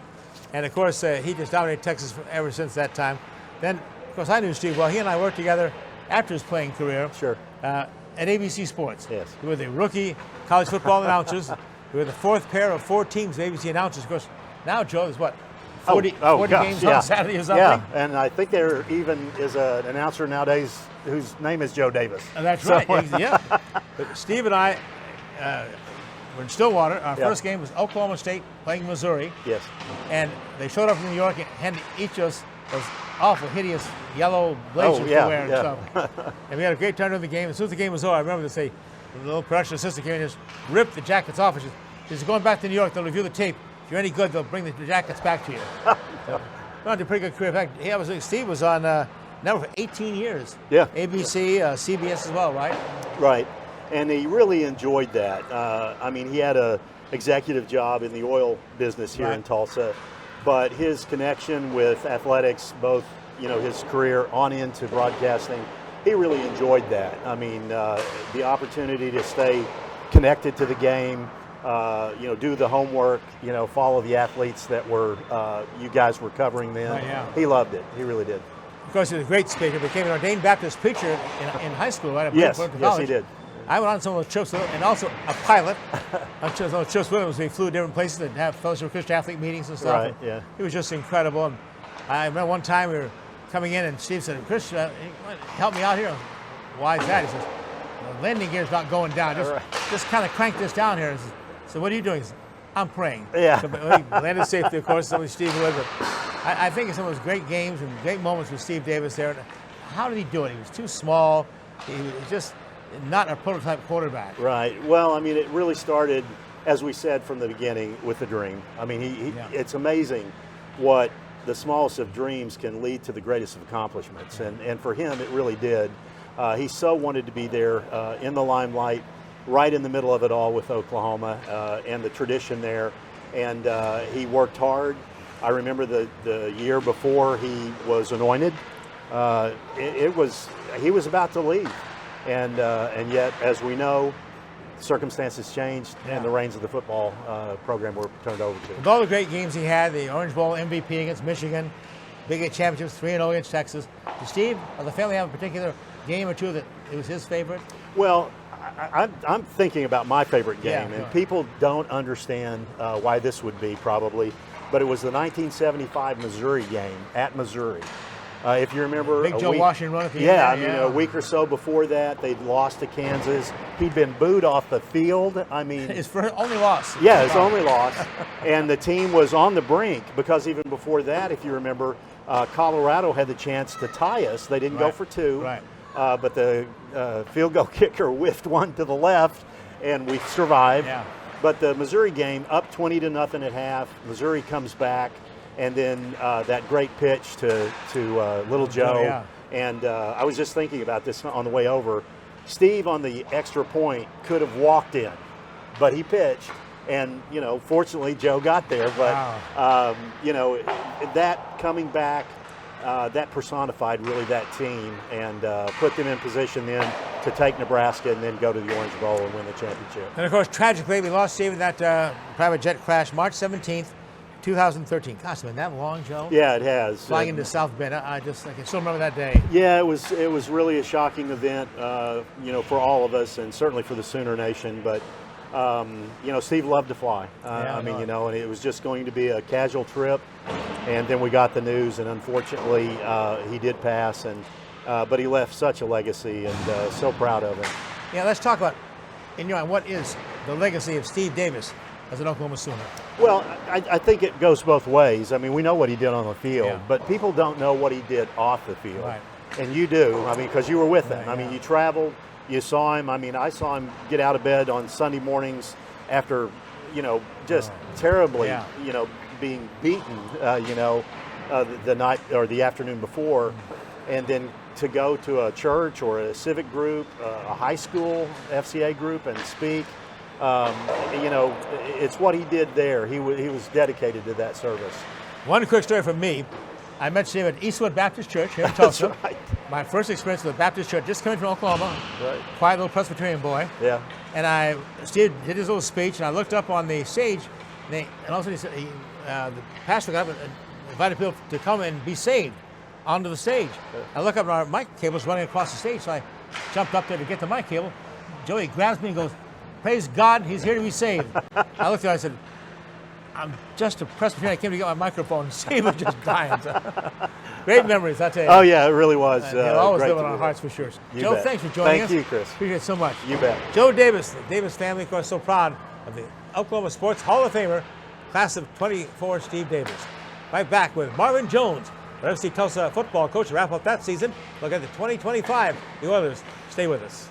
And, of course, he just dominated Texas ever since that time. Then, of course, I knew Steve well. He and I worked together after his playing career. Sure. At ABC Sports. Yes. We were the rookie college football announcers. We were the 4th pair of 4 teams of ABC announcers. Of course, now, Joe, there's what? 40 games on Saturday or something? Yeah, and I think there even is an announcer nowadays whose name is Joe Davis. That's right, yeah. But Steve and I were in Stillwater. Our first game was Oklahoma State playing Missouri. Yes. And they showed up from New York and handed each of us those awful, hideous yellow blazers to wear and stuff. And we had a great time during the game. As soon as the game was over, I remember the little production assistant came in and just ripped the jackets off. She said, "Going back to New York, they'll review the tape. If you're any good, they'll bring the jackets back to you." So, did a pretty good career. In fact, Steve was on network for 18 years. Yeah. ABC, CBS as well, right? Right. And he really enjoyed that. I mean, he had a executive job in the oil business here in Tulsa, but his connection with athletics, both, his career on into broadcasting, he really enjoyed that. I mean, the opportunity to stay connected to the game, do the homework, follow the athletes that were you guys were covering then. Oh, yeah. He loved it. He really did. Of course, he was a great speaker. Became an ordained Baptist preacher in high school. Right? Yes, he did. I went on some of those trips, and also a pilot. Those trips with him was we flew to different places and have fellowship Christian athlete meetings and stuff. Right, yeah. It was just incredible. And I remember one time we were coming in, and Steve said, "Chris, help me out here. why is that? He says, the landing gear's not going down. Just kind of crank this down here. So what are you doing? He says, I'm praying. Yeah. So, he landed safely, of course, so was Steve Wood. But I think of some of those great games and great moments with Steve Davis there. How did he do it? He was too small. He was just not a prototype quarterback. Right. Well, I mean, it really started, as we said from the beginning, with the dream. I mean, it's amazing what the smallest of dreams can lead to the greatest of accomplishments. And for him, it really did. He so wanted to be there in the limelight, right in the middle of it all with Oklahoma and the tradition there. And he worked hard. I remember the year before he was anointed, he was about to leave. And yet, as we know, circumstances changed and the reins of the football program were turned over to him. With all the great games he had, the Orange Bowl MVP against Michigan, Big Eight championships, 3-0 against Texas. Did Steve or the family have a particular game or two that it was his favorite? Well, I'm thinking about my favorite game, and people don't understand why this would be probably, but it was the 1975 Missouri game at Missouri. If you remember, Big Joe Washington run at the end. I mean, a week or so before that, they'd lost to Kansas. He'd been booed off the field. I mean, his only loss. Yeah, his only loss. And the team was on the brink because even before that, if you remember, Colorado had the chance to tie us. They didn't go for two, but the field goal kicker whiffed one to the left, and we survived. Yeah. But the Missouri game, up 20-0 at half. Missouri comes back. And then that great pitch to Little Joe. And I was just thinking about this on the way over. Steve on the extra point could have walked in, but he pitched. And, fortunately Joe got there. But, that coming back, that personified really that team and put them in position then to take Nebraska and then go to the Orange Bowl and win the championship. And, of course, tragically, we lost Steve in that private jet crash March 17th. 2013. Gosh, it's been that long, Joe? Yeah, it has. Flying into South Bend. I can still remember that day. Yeah, it was really a shocking event, for all of us and certainly for the Sooner Nation. But, Steve loved to fly. And it was just going to be a casual trip. And then we got the news, and unfortunately, he did pass. But he left such a legacy, and so proud of him. Yeah, let's talk about, in your mind, what is the legacy of Steve Davis as an Oklahoma Sooner? Well, I think it goes both ways. I mean, we know what he did on the field, but people don't know what he did off the field. Right. And you do, because you were with him. I mean, you traveled, you saw him. I mean, I saw him get out of bed on Sunday mornings after, just terribly, being beaten, the night or the afternoon before. And then to go to a church or a civic group, a high school FCA group and speak. It's what he did there. He was dedicated to that service. One quick story from me. I met Steve at Eastwood Baptist Church here in Tulsa. That's right. My first experience with the Baptist Church, just coming from Oklahoma. Right. Quiet little Presbyterian boy. Yeah. And Steve did his little speech, and I looked up on the stage, and all of a sudden the pastor got up and invited people to come and be saved onto the stage. I look up, and our mic cable's running across the stage, so I jumped up there to get the mic cable. Joey grabs me and goes, "Praise God, he's here to be saved." I looked at him, I said, "I'm just a Presbyterian. I came to get my microphone." Steve was just dying. Great memories, I tell you. Oh, yeah, it really was. He'll always live in our hearts for sure. Joe, thanks for joining us. Thank you, Chris. Appreciate it so much. You bet. Joe Davis, the Davis family, of course, so proud of the Oklahoma Sports Hall of Famer, class of 24, Steve Davis. Right back with Marvin Jones, the FC Tulsa football coach, to wrap up that season. Look at the 2025, the Oilers. Stay with us.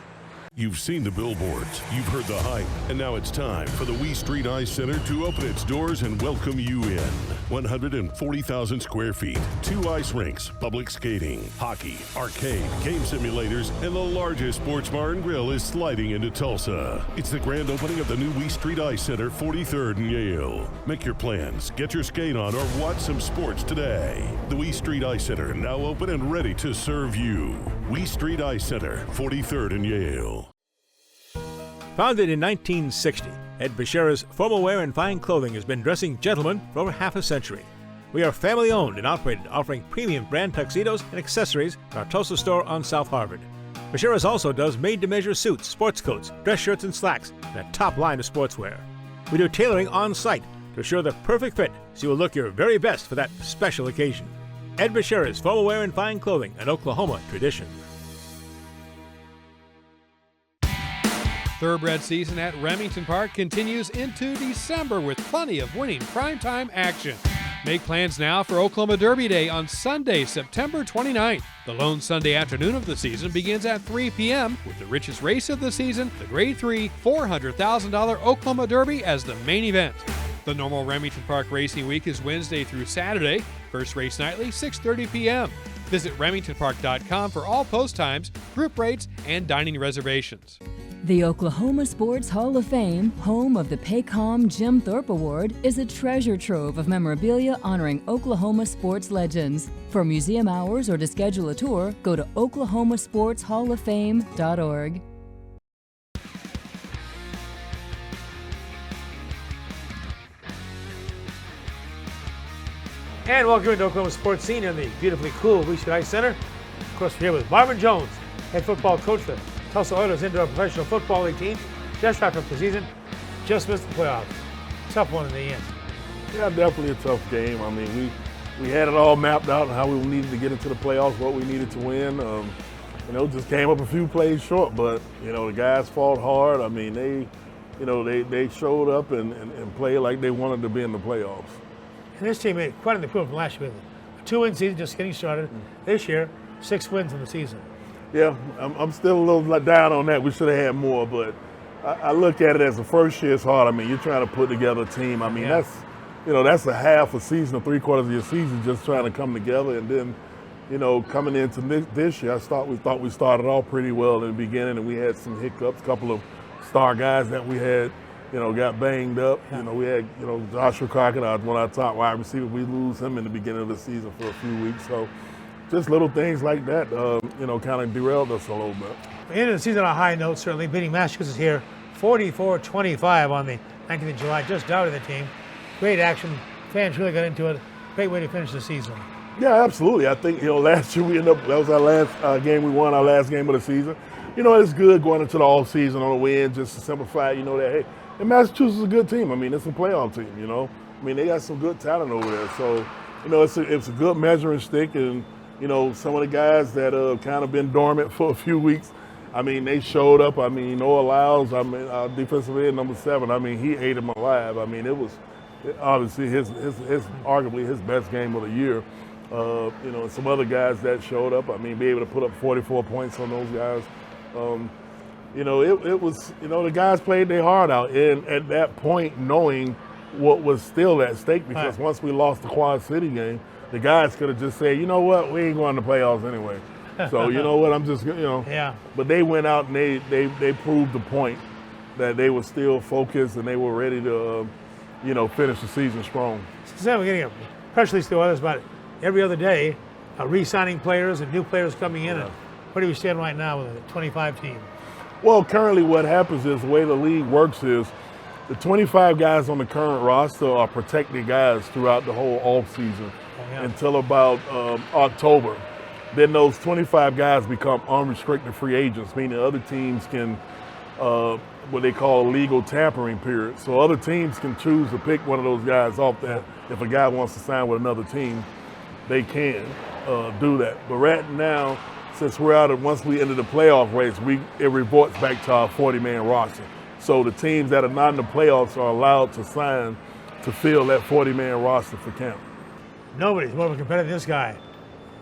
You've seen the billboards, you've heard the hype, and now it's time for the Wee Street Ice Center to open its doors and welcome you in. 140,000 square feet, 2 ice rinks, public skating, hockey, arcade, game simulators, and the largest sports bar and grill is sliding into Tulsa. It's the grand opening of the new Wee Street Ice Center, 43rd and Yale. Make your plans, get your skate on, or watch some sports today. The Wee Street Ice Center, now open and ready to serve you. Wee Street Ice Center, 43rd and Yale. Founded in 1960, Ed Bashira's Formal Wear and Fine Clothing has been dressing gentlemen for over half a century. We are family owned and operated, offering premium brand tuxedos and accessories in our Tulsa store on South Harvard. Bashira's also does made-to-measure suits, sports coats, dress shirts, and slacks, and a top line of sportswear. We do tailoring on site to assure the perfect fit so you will look your very best for that special occasion. Ed Bashira's Formal Wear and Fine Clothing, an Oklahoma tradition. Thoroughbred season at Remington Park continues into December with plenty of winning primetime action. Make plans now for Oklahoma Derby Day on Sunday, September 29th. The lone Sunday afternoon of the season begins at 3 p.m. with the richest race of the season, the Grade 3 $400,000 Oklahoma Derby as the main event. The normal Remington Park Racing Week is Wednesday through Saturday. First race nightly, 6:30 p.m. Visit remingtonpark.com for all post times, group rates, and dining reservations. The Oklahoma Sports Hall of Fame, home of the Paycom Jim Thorpe Award, is a treasure trove of memorabilia honoring Oklahoma sports legends. For museum hours or to schedule a tour, go to oklahomasportshalloffame.org. And welcome to Oklahoma Sports Scene in the beautifully cool Wheat Street Ice Center. Of course, we're here with Marvin Jones, head football coach for the Tulsa Oilers Indoor Professional Football League team. Just wrapped up the season, just missed the playoffs. Tough one in the end. Yeah, definitely a tough game. I mean, we had it all mapped out and how we needed to get into the playoffs, what we needed to win. Just came up a few plays short, but the guys fought hard. I mean, they showed up and played like they wanted to be in the playoffs. And this team made quite an improvement from last year. A 2-win season, just getting started. This year, 6 wins in the season. Yeah, I'm still a little down on that. We should have had more, but I look at it as the first year is hard. I mean, you're trying to put together a team. I mean, that's a half a season or 3/4 of your season just trying to come together. And then, coming into this year, we thought we started off pretty well in the beginning, and we had some hiccups. A couple of star guys that we had, got banged up. Yeah. We had, Joshua Crockett, one of our top wide receivers. We lose him in the beginning of the season for a few weeks. So just little things like that, kind of derailed us a little bit. Ended the season on a high note, certainly beating Massachusetts here 44-25 on the 19th of July, just doubted the team. Great action. Fans really got into it. Great way to finish the season. Yeah, absolutely. I think, last year that was our last game we won, our last game of the season. It's good going into the off season on a win, just to simplify, that, hey, and Massachusetts is a good team. I mean, it's a playoff team, I mean, they got some good talent over there. So, it's a good measuring stick, and, some of the guys that kind of been dormant for a few weeks, I mean, they showed up. I mean, Noah Lyles, our defensive end, number 7, I mean, he ate them alive. I mean, it was obviously his arguably his best game of the year. Some other guys that showed up, I mean, be able to put up 44 points on those guys. It was, the guys played their heart out. And at that point, knowing what was still at stake, because once we lost the Quad City game, the guys could have just said, you know what, we ain't going to the playoffs anyway. So, you know what, I'm just, Yeah. But they went out and they proved the point that they were still focused and they were ready to, finish the season strong. So we're getting a press release to others about every other day, re-signing players and new players coming in. Yeah. And where do we stand right now with a 25 team? Well, currently what happens is the way the league works is the 25 guys on the current roster are protected guys throughout the whole offseason until about October. Then those 25 guys become unrestricted free agents, meaning other teams can, what they call a legal tampering period. So other teams can choose to pick one of those guys off that. If a guy wants to sign with another team, they can do that. But right now, since once we enter the playoff race, it reverts back to our 40-man roster. So the teams that are not in the playoffs are allowed to sign to fill that 40-man roster for camp. Nobody's more of a competitor than this guy.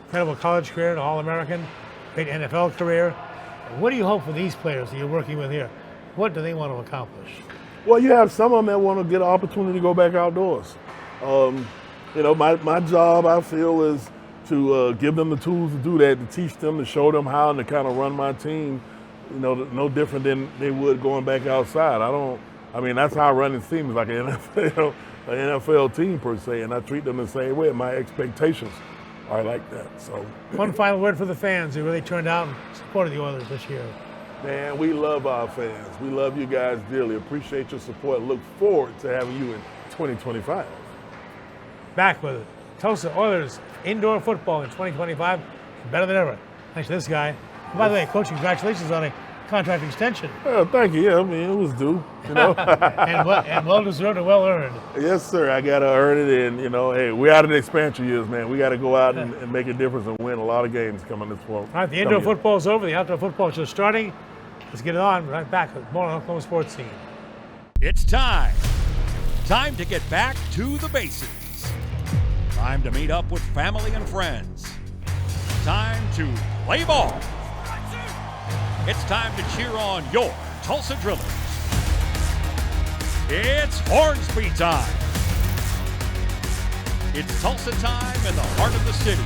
Incredible college career, an All-American, great NFL career. What do you hope for these players that you're working with here? What do they want to accomplish? Well, you have some of them that want to get an opportunity to go back outdoors. My job, I feel, is to give them the tools to do that, to teach them, to show them how, and to kind of run my team, no different than they would going back outside. That's how I run this team, is like an NFL team per se, and I treat them the same way. My expectations are like that. So, one final word for the fans who really turned out and supported the Oilers this year. Man, we love our fans. We love you guys dearly. Appreciate your support. Look forward to having you in 2025. Back with Tulsa Oilers indoor football in 2025, better than ever. Thanks to this guy. And by the way, Coach, congratulations on a contract extension. Thank you. Yeah, it was due. and well deserved and well earned. Yes, sir. I got to earn it. And, hey, we're out of the expansion years, man. We got to go out and make a difference and win a lot of games coming this fall. All right, the indoor football is over. The outdoor football is just starting. Let's get it on. Right back with more on Oklahoma Sports Scene. It's time. Time to get back to the basics. Time to meet up with family and friends. Time to play ball. It's time to cheer on your Tulsa Drillers. It's Hornsby time. It's Tulsa time in the heart of the city.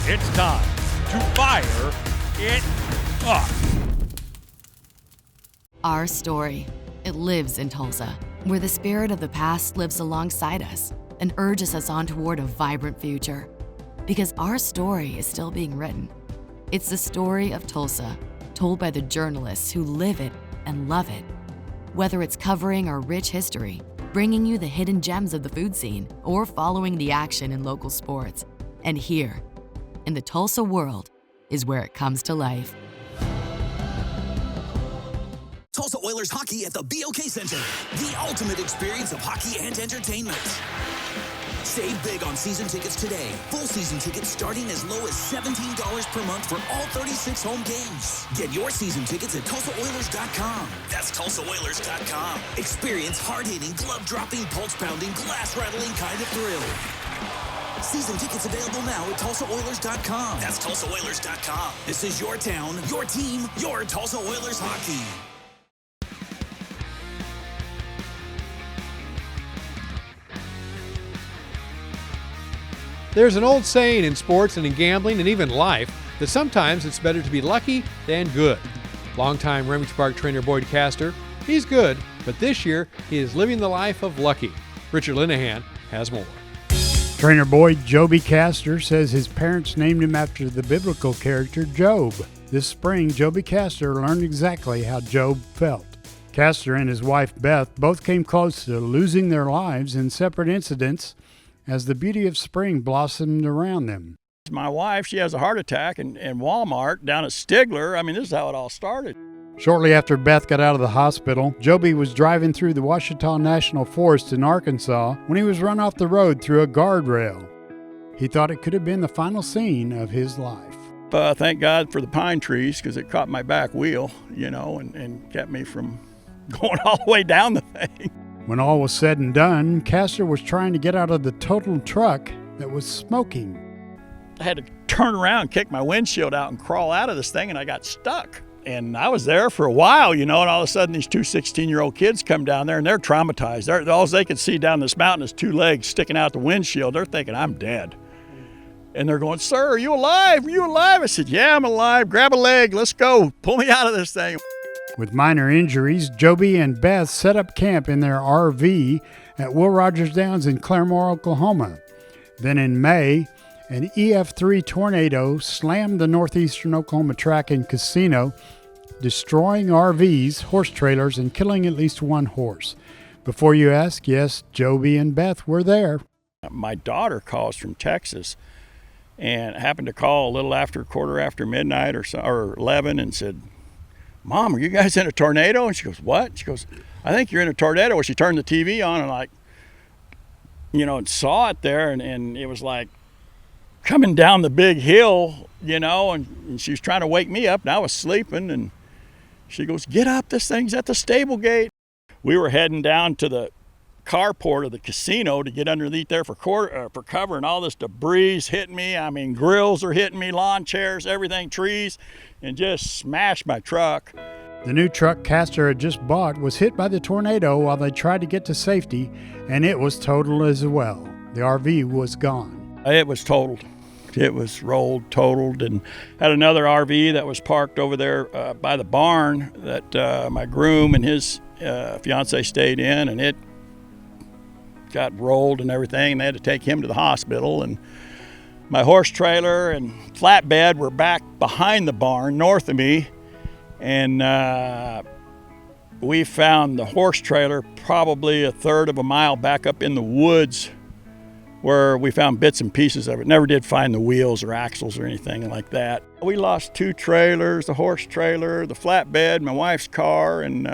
It's time to fire it up. Our story, it lives in Tulsa, where the spirit of the past lives alongside us and urges us on toward a vibrant future. Because our story is still being written. It's the story of Tulsa, told by the journalists who live it and love it. Whether it's covering our rich history, bringing you the hidden gems of the food scene, or following the action in local sports. And here, in the Tulsa World, is where it comes to life. Tulsa Oilers hockey at the BOK Center. The ultimate experience of hockey and entertainment. Save big on season tickets today. Full season tickets starting as low as $17 per month for all 36 home games. Get your season tickets at TulsaOilers.com. That's TulsaOilers.com. Experience hard-hitting, glove-dropping, pulse-pounding, glass-rattling kind of thrill. Season tickets available now at TulsaOilers.com. That's TulsaOilers.com. This is your town, your team, your Tulsa Oilers hockey. There's an old saying in sports and in gambling and even life that sometimes it's better to be lucky than good. Longtime Remington Park trainer Boyd Castor, he's good, but this year he is living the life of lucky. Richard Linehan has more. Trainer Boyd Joby Castor says his parents named him after the biblical character Job. This spring, Joby Castor learned exactly how Job felt. Castor and his wife Beth both came close to losing their lives in separate incidents as the beauty of spring blossomed around them. My wife, she has a heart attack in Walmart down at Stigler. I mean, this is how it all started. Shortly after Beth got out of the hospital, Joby was driving through the Ouachita National Forest in Arkansas when he was run off the road through a guardrail. He thought it could have been the final scene of his life. Thank God for the pine trees because it caught my back wheel, and kept me from going all the way down the thing. When all was said and done, Castor was trying to get out of the totaled truck that was smoking. I had to turn around, kick my windshield out, and crawl out of this thing, and I got stuck. And I was there for a while, and all of a sudden these two 16-year-old kids come down there, and they're traumatized. All they could see down this mountain is two legs sticking out the windshield. They're thinking, I'm dead. And they're going, "Sir, are you alive? Are you alive?" I said, "Yeah, I'm alive. Grab a leg. Let's go. Pull me out of this thing." With minor injuries, Joby and Beth set up camp in their RV at Will Rogers Downs in Claremore, Oklahoma. Then in May, an EF3 tornado slammed the northeastern Oklahoma track and casino, destroying RVs, horse trailers, and killing at least one horse. Before you ask, yes, Joby and Beth were there. My daughter calls from Texas and happened to call a little after quarter after midnight or 11 and said, "Mom, are you guys in a tornado?" And she goes, "What?" She goes, "I think you're in a tornado." Well, she turned the TV on and saw it there, and it was like coming down the big hill, and she was trying to wake me up, and I was sleeping, and she goes, "Get up, this thing's at the stable gate." We were heading down to the carport of the casino to get underneath there for cover, and all this debris hitting me. I mean, grills are hitting me, lawn chairs, everything, trees, and just smashed my truck. The new truck Castor had just bought was hit by the tornado while they tried to get to safety, and it was totaled as well. The RV was gone. It was totaled. It was rolled, totaled, and had another RV that was parked over there by the barn that my groom and his fiance stayed in, and it got rolled and everything, and they had to take him to the hospital. And my horse trailer and flatbed were back behind the barn north of me, and we found the horse trailer probably a third of a mile back up in the woods where we found bits and pieces of it. Never did find the wheels or axles or anything like that. We lost two trailers, the horse trailer, the flatbed, my wife's car, and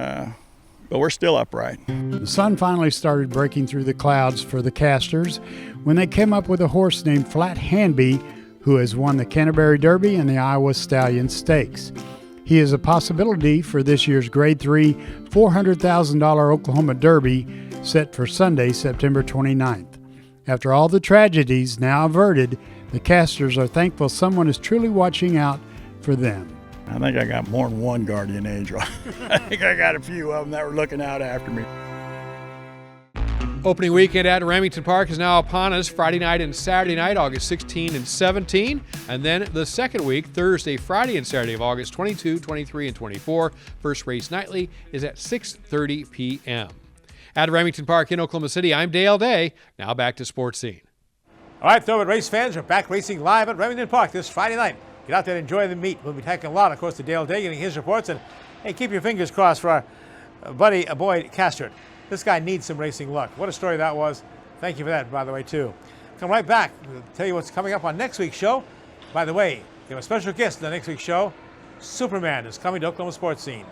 but we're still upright. The sun finally started breaking through the clouds for the Castors when they came up with a horse named Flat Hanby, who has won the Canterbury Derby and the Iowa Stallion Stakes. He is a possibility for this year's Grade 3 $400,000 Oklahoma Derby set for Sunday, September 29th. After all the tragedies now averted, the casters are thankful someone is truly watching out for them. I think I got more than one guardian angel. I think I got a few of them that were looking out after me. Opening weekend at Remington Park is now upon us. Friday night and Saturday night, August 16 and 17. And then the second week, Thursday, Friday, and Saturday of August 22, 23, and 24. First race nightly is at 6:30 p.m. At Remington Park in Oklahoma City, I'm Dale Day. Now back to Sportscene. All right, Thoroughbred race fans are back racing live at Remington Park this Friday night. Get out there and enjoy the meet. We'll be taking a lot, of course, to Dale Day, getting his reports. And hey, keep your fingers crossed for our buddy Boyd Castert. This guy needs some racing luck. What a story that was. Thank you for that, by the way, too. Come right back. We'll tell you what's coming up on next week's show. By the way, we have a special guest on the next week's show. Superman is coming to Oklahoma Sportscene.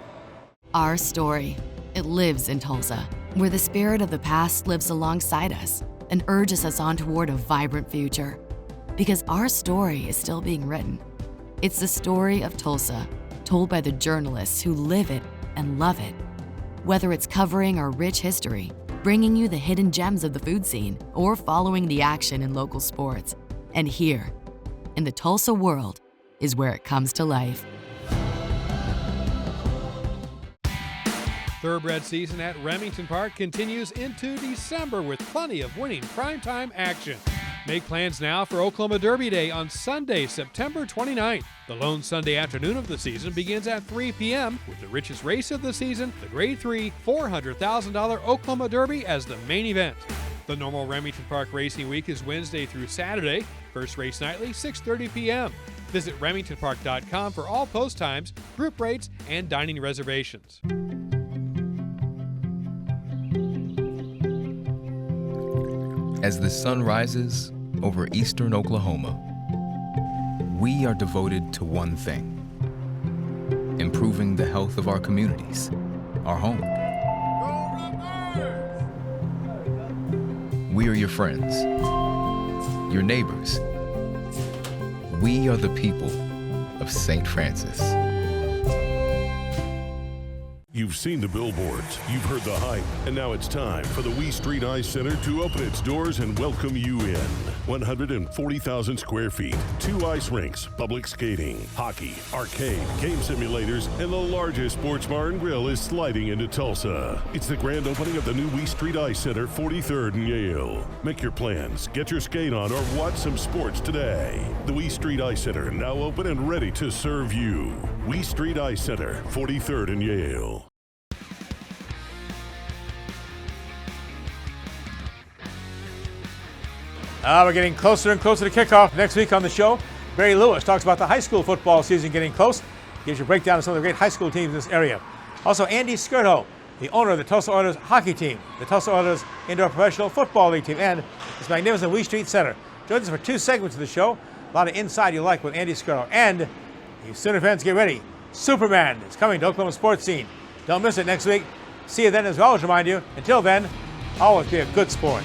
Our story, it lives in Tulsa, where the spirit of the past lives alongside us and urges us on toward a vibrant future. Because our story is still being written. It's the story of Tulsa, told by the journalists who live it and love it. Whether it's covering our rich history, bringing you the hidden gems of the food scene, or following the action in local sports. And here, in the Tulsa World, is where it comes to life. Thoroughbred season at Remington Park continues into December with plenty of winning primetime action. Make plans now for Oklahoma Derby Day on Sunday, September 29th. The lone Sunday afternoon of the season begins at 3 p.m. with the richest race of the season, the Grade 3 $400,000 Oklahoma Derby, as the main event. The normal Remington Park racing week is Wednesday through Saturday. First race nightly, 6:30 p.m. Visit remingtonpark.com for all post times, group rates, and dining reservations. As the sun rises over eastern Oklahoma, we are devoted to one thing: improving the health of our communities, our home. We are your friends, your neighbors. We are the people of St. Francis. You've seen the billboards, you've heard the hype, and now it's time for the Wee Street Ice Center to open its doors and welcome you in. 140,000 square feet, 2 ice rinks, public skating, hockey, arcade, game simulators, and the largest sports bar and grill is sliding into Tulsa. It's the grand opening of the new Wee Street Ice Center, 43rd and Yale. Make your plans, get your skate on, or watch some sports today. The Wee Street Ice Center, now open and ready to serve you. Wee Street Ice Center, 43rd and Yale. We're getting closer and closer to kickoff. Next week on the show, Barry Lewis talks about the high school football season getting close. Gives you a breakdown of some of the great high school teams in this area. Also, Andy Skirto, the owner of the Tulsa Oilers hockey team, the Tulsa Oilers Indoor Professional Football League team, and this magnificent Wee Street Center. Join us for 2 segments of the show. A lot of inside you like with Andy Skirto. And you Sooner fans, get ready. Superman is coming to Oklahoma Sportscene. Don't miss it next week. See you then, as we always remind you. Until then, always be a good sport.